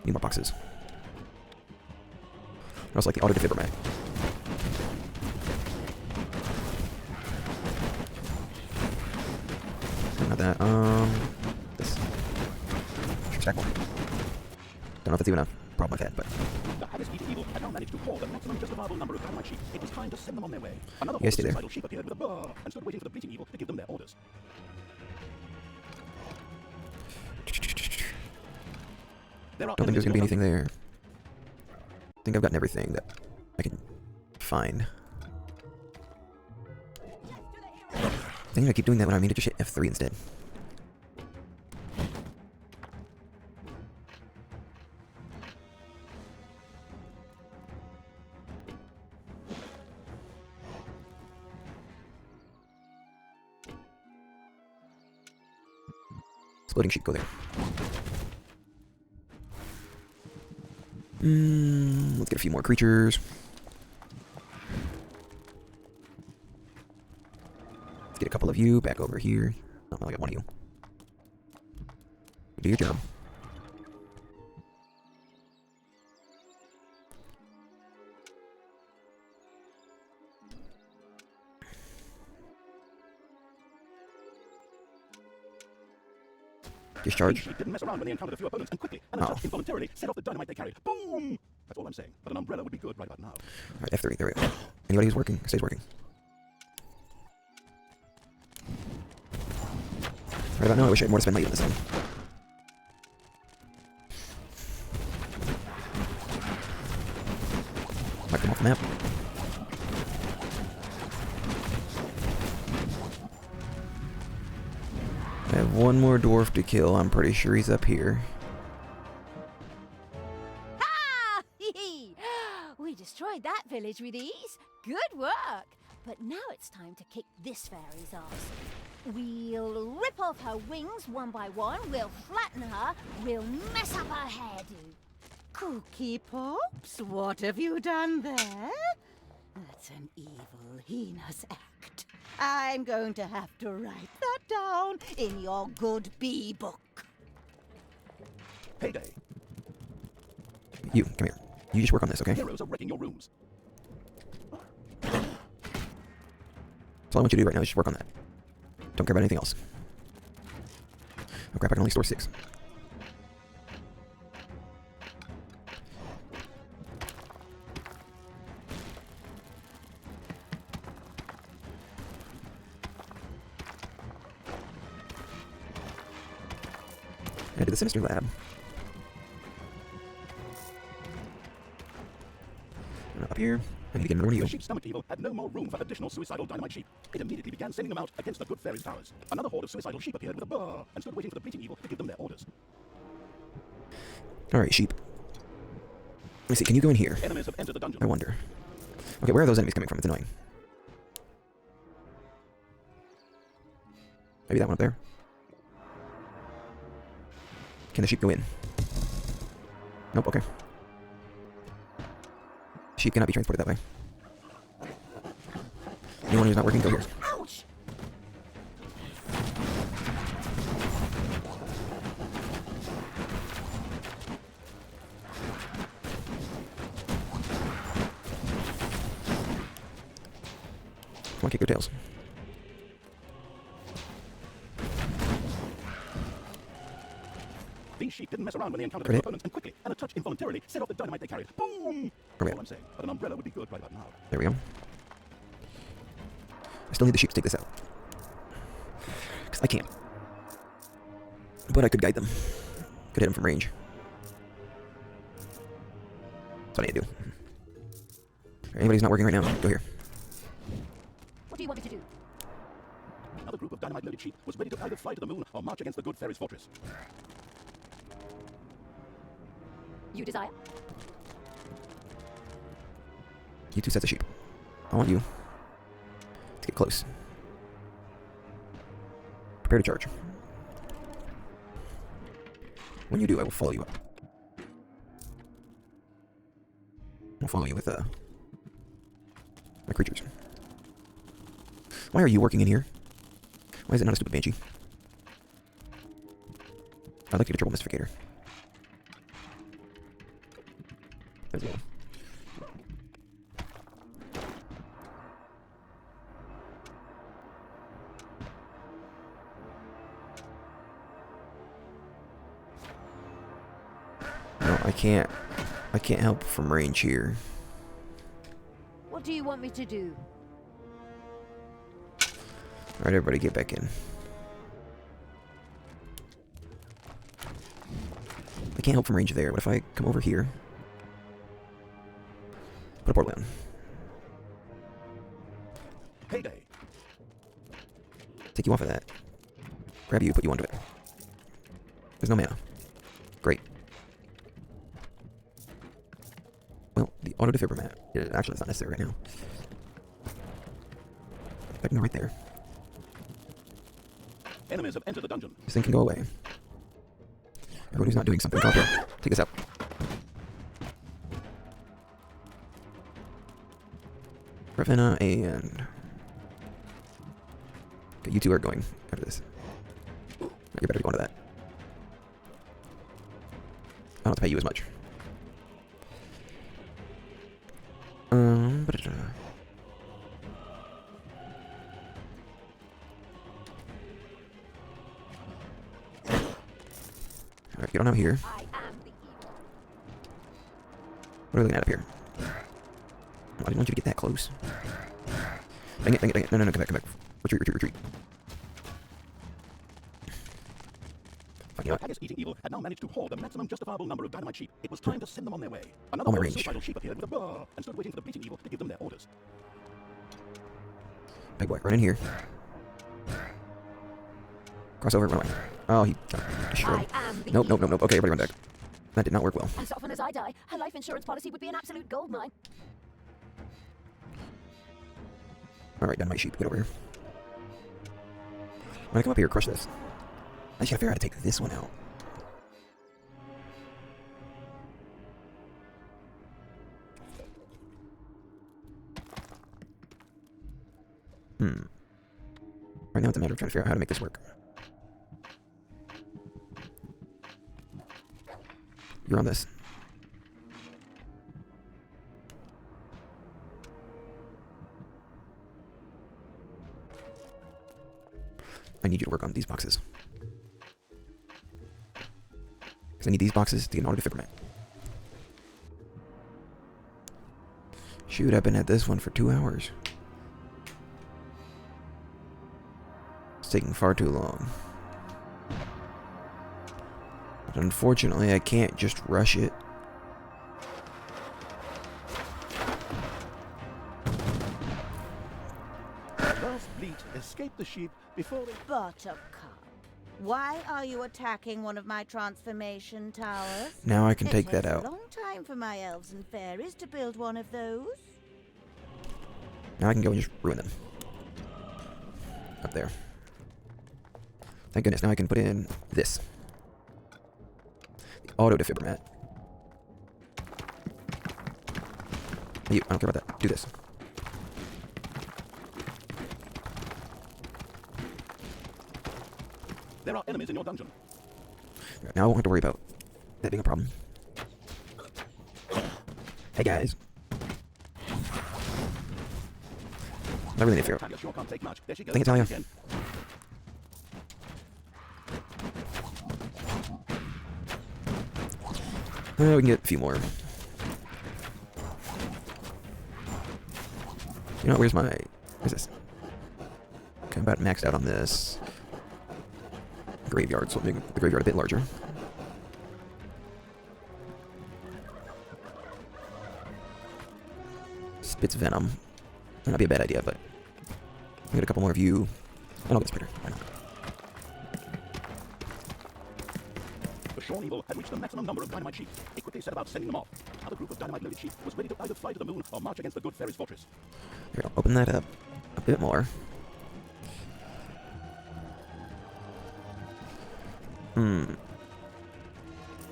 [SPEAKER 2] Need more boxes. I also like the auto defibrillator. Not that. This. Sure, stack one. Don't know if it's even a problem I've had, but
[SPEAKER 1] The Haggis-eating eagle had now managed to haul the maximum justifiable number of dynamite sheep. It was time to send them on their way. Another
[SPEAKER 2] You guys
[SPEAKER 1] horde of
[SPEAKER 2] stay there.
[SPEAKER 1] suicidal sheep appeared with a burr and stood waiting for the bleating eagle to give them their orders. There are
[SPEAKER 2] don't think there's gonna be
[SPEAKER 1] enemies in
[SPEAKER 2] anything
[SPEAKER 1] your
[SPEAKER 2] there. I think I've gotten everything that I can find. I think I keep doing that when I mean to just hit F3 instead. Exploding sheep, go there. Let's get a few more creatures. Let's get a couple of you back over here. Oh, I got one of you. Do your job. Discharge.
[SPEAKER 1] Sheep didn't mess around when they encountered a few opponents, and quickly, and a touch involuntarily, set off the dynamite they carried. Boom! That's all I'm saying. But an umbrella would be good right about now.
[SPEAKER 2] Alright, F3, there we go. Anybody who's working, stays working. Right about now, I wish I had more to spend my evenings on. Might come off the map. I have one more dwarf to kill. I'm pretty sure he's up here.
[SPEAKER 3] Ha! We destroyed destroyed that village with ease. Good work. But now it's time to kick this fairy's ass. We'll rip off her wings one by one, we'll flatten her, we'll mess up her hairdo.
[SPEAKER 4] Cookie Pops, what have you done there? That's an evil, heinous act. I'm going to have to write that down in your good bee book.
[SPEAKER 1] Payday.
[SPEAKER 2] You, come here. You just work on this, okay?
[SPEAKER 1] Heroes are wrecking your rooms.
[SPEAKER 2] That's all I want you to do right now is just work on that. Don't care about anything else. Oh crap, I can only store 6. Head to the Sinister Lab. And up here. I need to get another one of
[SPEAKER 1] The
[SPEAKER 2] you.
[SPEAKER 1] sheep's stomach evil had no more room for additional suicidal dynamite sheep. It immediately began sending them out against the good fairy's towers. Another horde of suicidal sheep appeared with a burr and stood waiting for the bleating evil to give them their orders.
[SPEAKER 2] Alright, sheep. Let me see, can you go in here?
[SPEAKER 1] Enemies have entered the dungeon.
[SPEAKER 2] I wonder. Okay, where are those enemies coming from? It's annoying. Maybe that one up there. Can the sheep go in? Nope, okay. Sheep cannot be transported that way. Anyone who's not working, go here.
[SPEAKER 3] Ouch!
[SPEAKER 2] Come on, kick their tails.
[SPEAKER 1] These sheep didn't mess around when they encountered
[SPEAKER 2] Great.
[SPEAKER 1] their opponents, and quickly, and a touch involuntarily, set off the dynamite they carried. Boom! That's
[SPEAKER 2] Okay.
[SPEAKER 1] all I'm saying. But an umbrella would be good right about now.
[SPEAKER 2] There we go. I still need the sheep to take this out. Because I can't. But I could guide them. Could hit them from range. That's what I need to do. Anybody who's not working right now, go here.
[SPEAKER 3] What do you want me to do?
[SPEAKER 1] Another group of dynamite-loaded sheep was ready to either fly to the moon or march against the good fairy's fortress.
[SPEAKER 3] You desire?
[SPEAKER 2] You 2 sets of sheep. I want you to get close. Prepare to charge. When you do, I will follow you up. I'll follow you with my creatures. Why are you working in here? Why is it not a stupid banshee? I'd like you to trouble mystificator. There's the one. No, I can't. I can't help from range here.
[SPEAKER 3] What do you want me to do?
[SPEAKER 2] Alright, everybody get back in. I can't help from range there. What if I come over here? Put a portal down.
[SPEAKER 1] Payday.
[SPEAKER 2] Take you off of that. Grab you, put you onto it. There's no mana. Great. Well, the auto defibber mat. Actually, it's not necessary right now. I can go right there.
[SPEAKER 1] Enemies have entered the dungeon.
[SPEAKER 2] This thing can go away. Everyone who's not doing something, come up here. Take this out. Ravenna and... Okay, you 2 are going after this. You better go onto that. I don't have to pay you as much. Alright, get on out here.
[SPEAKER 3] I am the evil.
[SPEAKER 2] What are we looking at up here? Oh, I didn't want you to get that close. Dang it, dang it, dang it. No, no, no, come back, come back. Retreat, retreat, retreat. Fine, you know what?
[SPEAKER 1] Haggis eating evil had now managed to hoard the maximum justifiable number of dynamite sheep. It was time to send them on their way. Another
[SPEAKER 2] On my
[SPEAKER 1] horde of
[SPEAKER 2] range.
[SPEAKER 1] suicidal sheep appeared with a burr and stood waiting for the bleating evil to give them their orders.
[SPEAKER 2] Big boy, run in here. Cross over, run away. Oh, he got destroyed.
[SPEAKER 3] I am the
[SPEAKER 2] Nope, nope,
[SPEAKER 3] evil.
[SPEAKER 2] nope, nope. Okay, everybody run back. That did not work well.
[SPEAKER 3] As often as I die, her life insurance policy would be an absolute goldmine.
[SPEAKER 2] Alright, dynamite sheep, get over here. I'm gonna come up here, crush this. I just gotta figure out how to take this one out. Right now it's a matter of trying to figure out how to make this work. You're on this. I need you to work on these boxes. Because I need these boxes to get an auto defibrillate. Shoot, I've been at this one for 2 hours. It's taking far too long. But unfortunately, I can't just rush it.
[SPEAKER 1] The last bleat escaped the sheep before they...
[SPEAKER 4] Buttercup, why are you attacking one of my transformation towers?
[SPEAKER 2] Now I can take that
[SPEAKER 4] It
[SPEAKER 2] out.
[SPEAKER 4] takes a long time for my elves and fairies to build one of those.
[SPEAKER 2] Now I can go and just ruin them. Up there. Thank goodness, now I can put in this. The auto defibrillate. You, I don't care about that. Do this.
[SPEAKER 1] There are enemies in your dungeon.
[SPEAKER 2] Right, now I won't have to worry about that being a problem. Hey guys. I really need to figure out.
[SPEAKER 1] Talia sure can't take much. There she goes.
[SPEAKER 2] Thank you, Talia.
[SPEAKER 1] Again.
[SPEAKER 2] We can get a few more. You know, where's this? Okay, I'm about maxed out on this graveyard, so I'll make the graveyard a bit larger. Spits venom. Might not be a bad idea, but I'll get a couple more of you. And I'll get a spitter. Why not?
[SPEAKER 1] The Shorn Evil had reached the maximum number of dynamite sheep. He quickly set about sending them off. Another group of dynamite-loaded sheep was ready to either fly to the moon or march against the good fairy's fortress.
[SPEAKER 2] Here, I'll open that up a bit more.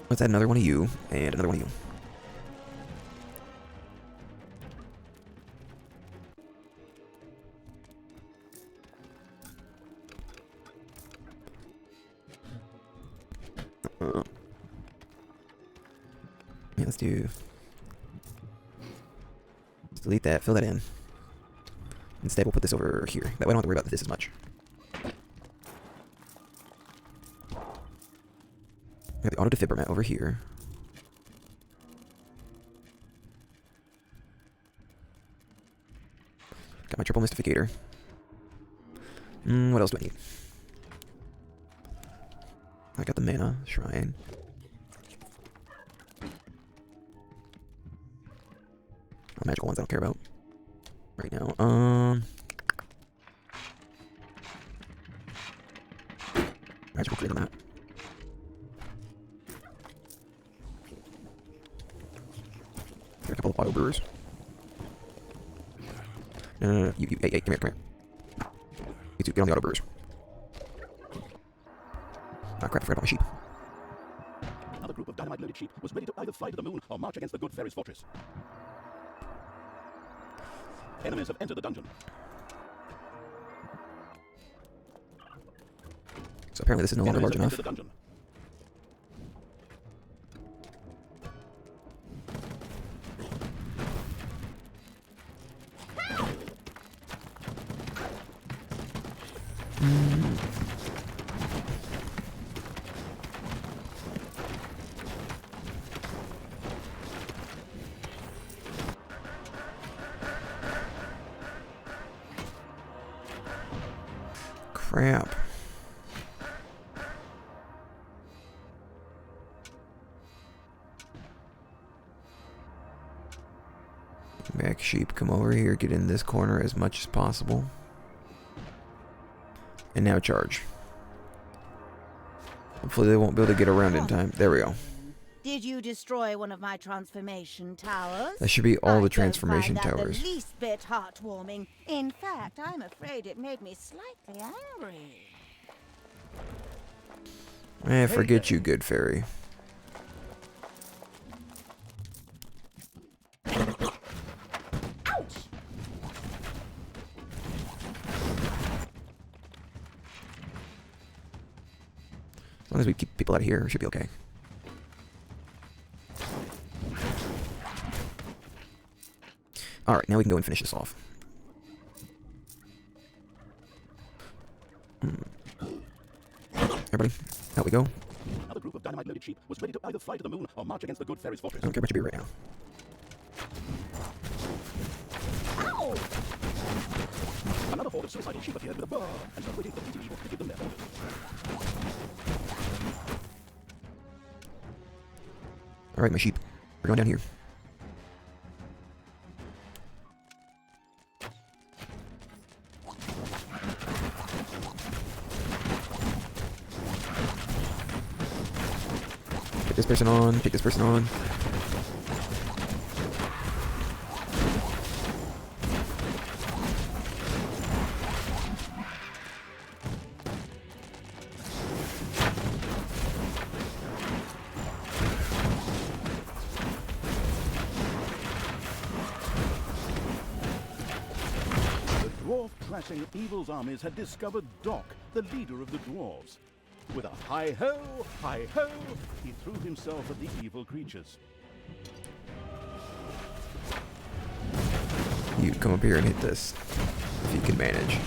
[SPEAKER 2] Let's add another one of you, and another one of you. Yeah, let's delete that, fill that in. Instead, we'll put this over here. That way I don't have to worry about this as much. We got the auto defibrillate over here. Got my triple mystificator. What else do I need? I got the mana shrine. Oh, magical ones I don't care about right now. Magical clear on that. Got a couple of auto brewers. No. Hey, come here. You two, get on the auto brewers. Ah, crap, I forgot about my sheep.
[SPEAKER 1] Another group of dynamite-loaded sheep was ready to either fly to the moon or march against the good fairy's fortress. Enemies have entered the dungeon.
[SPEAKER 2] So apparently this is no longer large enough.
[SPEAKER 1] The dungeon.
[SPEAKER 2] Crap. Back sheep, come over here, get in this corner as much as possible. And now charge. Hopefully they won't be able to get around in time. There we go.
[SPEAKER 4] Did you destroy one of my transformation towers?
[SPEAKER 2] That should be all
[SPEAKER 4] I
[SPEAKER 2] the
[SPEAKER 4] don't
[SPEAKER 2] transformation
[SPEAKER 4] find that
[SPEAKER 2] towers.
[SPEAKER 4] the least bit heartwarming. In fact, I'm afraid it made me slightly angry.
[SPEAKER 2] Forget you, good fairy.
[SPEAKER 4] Ouch!
[SPEAKER 2] As long as we keep people out of here, it should be okay. Alright, now we can go and finish this off. Everybody, out we go.
[SPEAKER 1] Another group of dynamite-loaded sheep was ready to either fly to the moon or march against the good fairy's fortress.
[SPEAKER 2] I don't care about your beer right now.
[SPEAKER 4] Ow!
[SPEAKER 1] Another horde of suicidal sheep appeared with a bar and started waiting for the evil to give them their orders.
[SPEAKER 2] Alright, my sheep. We're going down here. Take this person on, take this person on.
[SPEAKER 1] Dwarf-trashing evil's armies had discovered Doc, the leader of the dwarves. With a hi-ho, hi-ho, he threw himself at the evil creatures.
[SPEAKER 2] You come up here and hit this, if you can manage.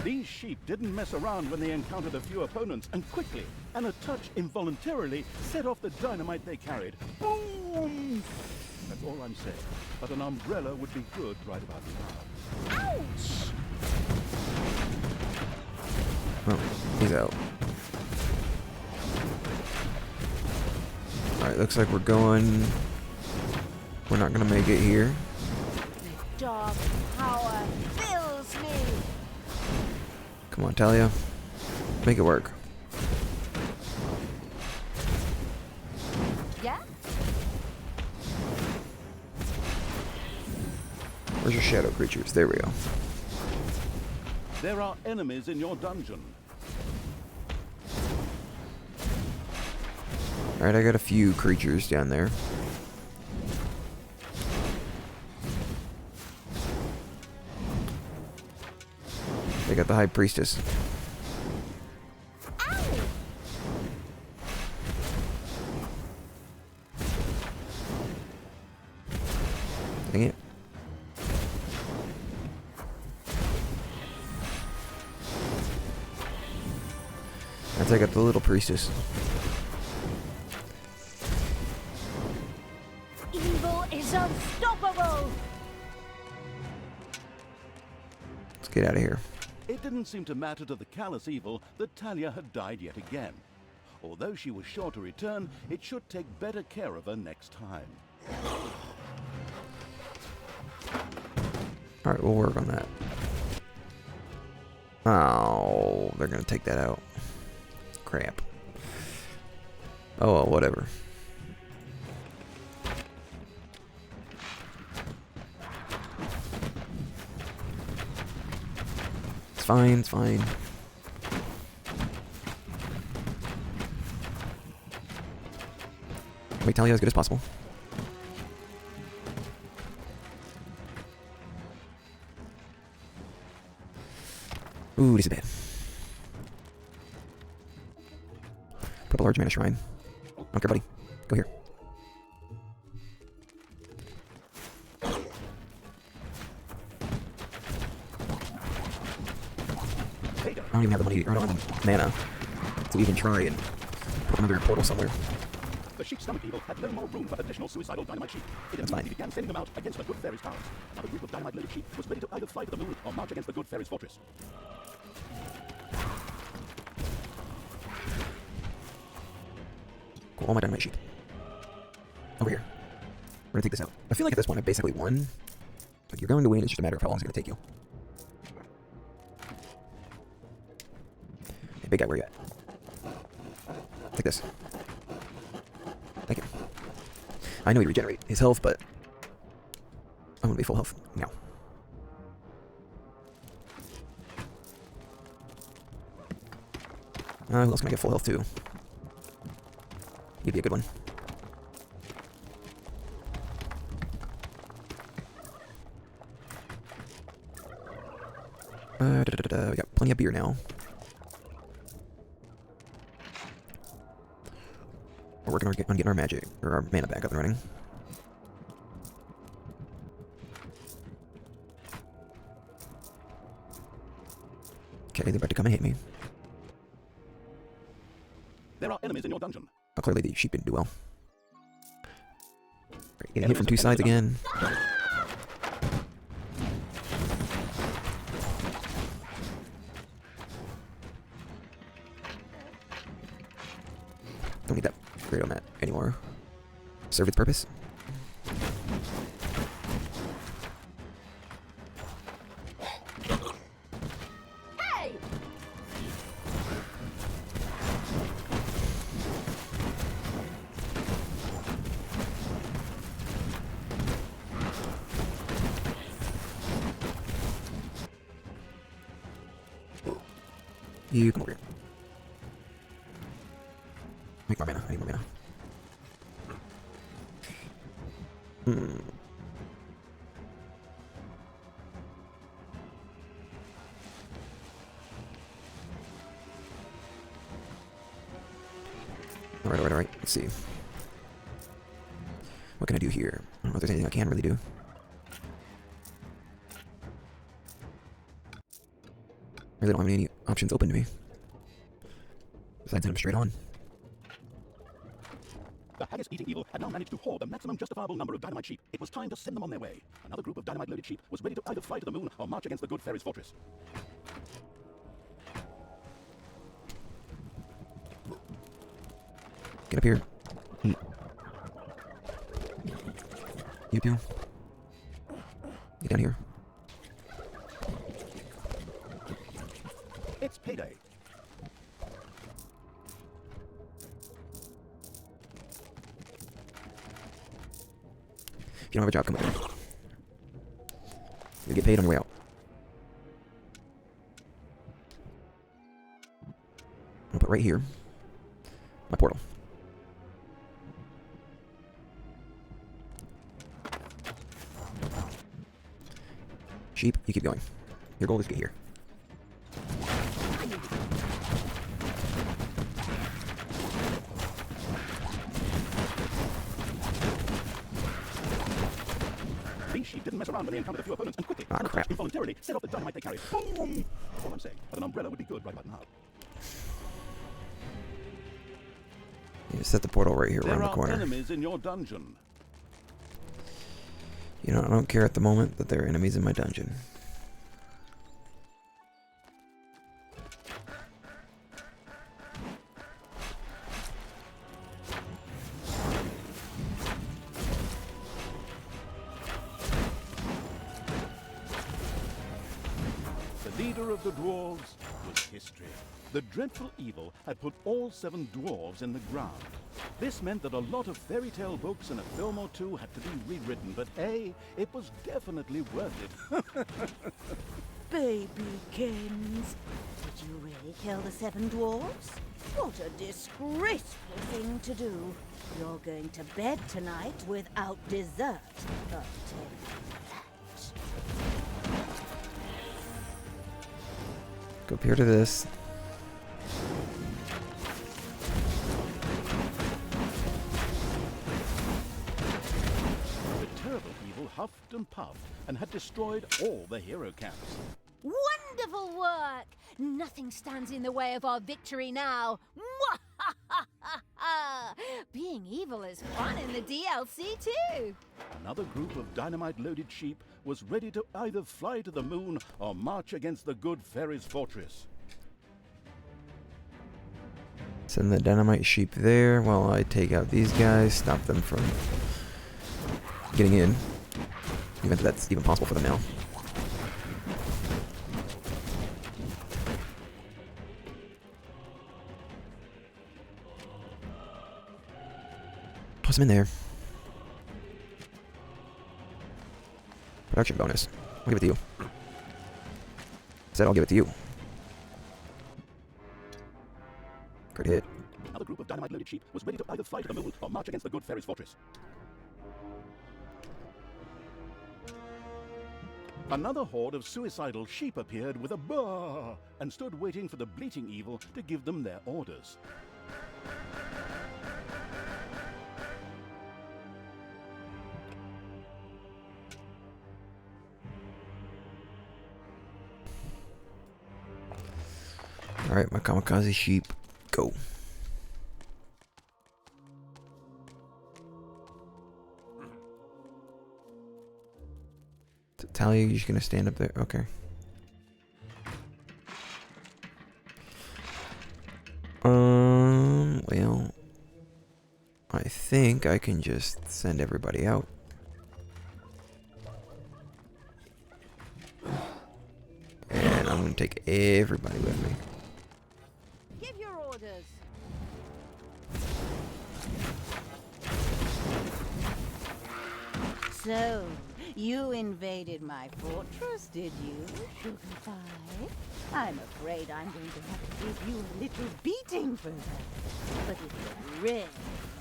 [SPEAKER 1] These sheep didn't mess around when they encountered a few opponents, and quickly, and a touch involuntarily, set off the dynamite they carried. Boom! That's all I'm saying. But an umbrella would be good right about now.
[SPEAKER 4] Ouch!
[SPEAKER 2] Oh, he's out. Alright, looks like we're going... We're not gonna make it here.
[SPEAKER 4] The dog power fills me!
[SPEAKER 2] Come on, Talia. Make it work.
[SPEAKER 3] Yeah?
[SPEAKER 2] Where's your shadow creatures? There we go.
[SPEAKER 1] There are enemies in your dungeon.
[SPEAKER 2] Alright, I got a few creatures down there. They got the High Priestess.
[SPEAKER 4] Ow!
[SPEAKER 2] Dang it. I'll take out the little priestess.
[SPEAKER 3] Evil is unstoppable!
[SPEAKER 2] Let's get out of here.
[SPEAKER 1] It didn't seem to matter to the callous evil that Talia had died yet again. Although she was sure to return, it should take better care of her next time.
[SPEAKER 2] Alright, we'll work on that. Oh, they're gonna take that out. Crap. Oh, well, whatever. It's fine, it's fine. Wait, Talia as good as possible. Ooh, this is bad. Put up a large mana shrine. Okay, buddy. Go here. I don't even have the money, or I don't have the mana to even try and put another portal somewhere.
[SPEAKER 1] The sheep stomach evil had no more room for additional suicidal dynamite sheep. It immediately began sending them out against the good fairy's towers. Another group of dynamite-loaded sheep was ready to either fly to the moon or march against the good fairy's fortress.
[SPEAKER 2] Cool, all my dynamite sheep. Over here. We're gonna take this out. I feel like at this point I basically won. Like, you're going to win, it's just a matter of how long it's going to take you. Hey, big guy, where you at? Take this. Thank you. I know he regenerate his health, but I want to be full health now. Who else can I get full health too? He'd be a good one. We got plenty of beer now. We're working on getting our magic, or our mana back up and running. Okay, they're about to come and hit me.
[SPEAKER 1] There are enemies in your dungeon.
[SPEAKER 2] Oh, clearly the sheep didn't do well. Right, getting hit from two sides again. Don't need that Grado mat anymore. Serve its purpose.
[SPEAKER 3] Hey!
[SPEAKER 2] You come over here. Make more mana. I need more mana. Alright. Let's see. What can I do here? I don't know if there's anything I can really do. I really don't have any options open to me. Besides him straight on.
[SPEAKER 1] The haggis-eating evil had now managed to hoard the maximum justifiable number of dynamite sheep. It was time to send them on their way. Another group of dynamite-loaded sheep was ready to either fly to the moon or march against the good fairy's fortress.
[SPEAKER 2] Get up here. Eat. You too. Get down here.
[SPEAKER 1] It's payday.
[SPEAKER 2] If you don't have a job, come with me. You'll get paid on your way out. I'll put right here my portal. Sheep, you keep going. Your goal is to get here.
[SPEAKER 1] These sheep didn't mess around when they encountered a few opponents and quickly,
[SPEAKER 2] Crap.
[SPEAKER 1] involuntarily set off the dynamite they carried. Boom! That's all I'm saying. But an umbrella would be good right about now.
[SPEAKER 2] You set the portal right here around the
[SPEAKER 1] There are
[SPEAKER 2] corner.
[SPEAKER 1] enemies in your dungeon.
[SPEAKER 2] You know, I don't care at the moment that there are enemies in my dungeon.
[SPEAKER 1] The leader of the dwarves was history. The dreadful evil had put all 7 dwarves in the ground. This meant that a lot of fairy tale books and a film or two had to be rewritten, but hey, it was definitely worth it.
[SPEAKER 4] Babykins, did you really kill the 7 dwarves? What a disgraceful thing to do. You're going to bed tonight without dessert. I'll tell you that.
[SPEAKER 2] Go up here to this.
[SPEAKER 1] The terrible evil huffed and puffed and had destroyed all the hero camps.
[SPEAKER 3] Wonderful work! Nothing stands in the way of our victory now. Being evil is fun in the DLC too.
[SPEAKER 1] Another group of dynamite-loaded sheep was ready to either fly to the moon or march against the good fairy's fortress.
[SPEAKER 2] Send the dynamite sheep there while I take out these guys, stop them from getting in. event that's even possible for them now. Toss him in there. Production bonus. I'll give it to you. Said I'll give it to you. Great hit.
[SPEAKER 1] Another group of dynamite-loaded sheep was ready to either fly to the moon or march against the good fairy's fortress. Another horde of suicidal sheep appeared with a baa and stood waiting for the bleating evil to give them their orders.
[SPEAKER 2] Alright, my kamikaze sheep, go. Talia, you're just gonna stand up there? Okay. Well, I think I can just send everybody out. And I'm gonna take everybody with me.
[SPEAKER 3] Give your orders.
[SPEAKER 4] So, you invaded my fortress, did you, Sugar Pie? I'm afraid I'm going to have to give you a little beating for that. But if you're really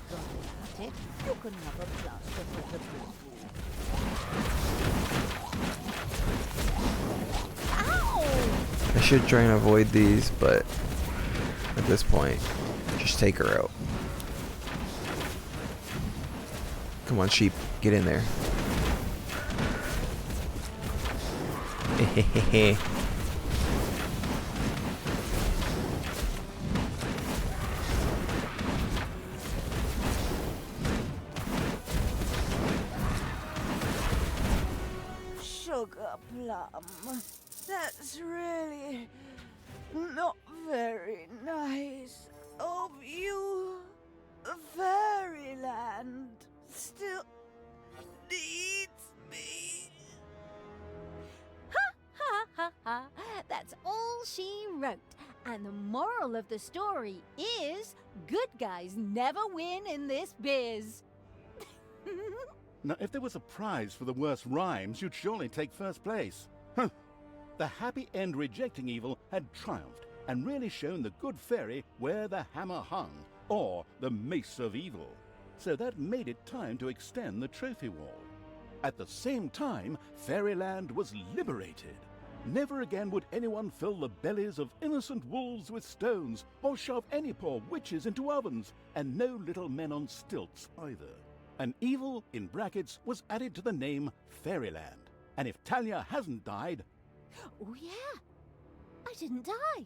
[SPEAKER 4] good about it, you can have a plaster for the boo-boo. Ow!
[SPEAKER 2] I should try and avoid these, but at this point, just take her out. Come on, sheep, get in there. Hehehe.
[SPEAKER 4] Sugar Plum, that's really not very nice of you. Fairyland still needs me.
[SPEAKER 3] Ha ha ha. That's all she wrote. And the moral of the story is good guys never win in this biz.
[SPEAKER 1] Now, if there was a prize for the worst rhymes, you'd surely take first place. Huh. The happy end rejecting evil had triumphed and really shown the good fairy where the hammer hung, or the mace of evil. So that made it time to extend the trophy wall. At the same time, Fairyland was liberated. Never again would anyone fill the bellies of innocent wolves with stones, or shove any poor witches into ovens, and no little men on stilts either. An evil, in brackets, was added to the name Fairyland. And if Talia hasn't died...
[SPEAKER 3] Oh yeah, I didn't die.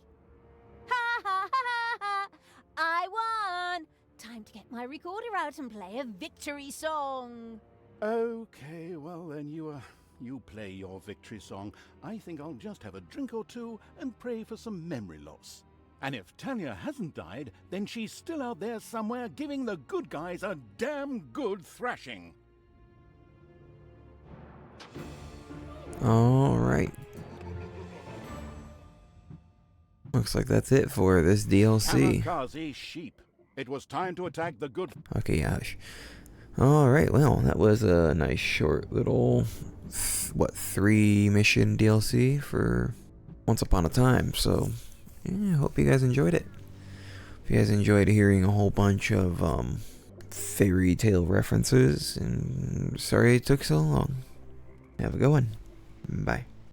[SPEAKER 3] Ha ha ha ha! I won! Time to get my recorder out and play a victory song.
[SPEAKER 1] Okay, well then you play your victory song. I think I'll just have a drink or two and pray for some memory loss. And if Talia hasn't died, then she's still out there somewhere giving the good guys a damn good thrashing.
[SPEAKER 2] Alright. Looks like that's it for this DLC.
[SPEAKER 1] Kamikaze sheep. It was time to attack the good...
[SPEAKER 2] Okay, Ash. Alright, well, that was a nice short little, 3-mission DLC for Once Upon a Time. So, yeah, I hope you guys enjoyed it. If you guys enjoyed hearing a whole bunch of fairy tale references, and sorry it took so long. Have a good one. Bye.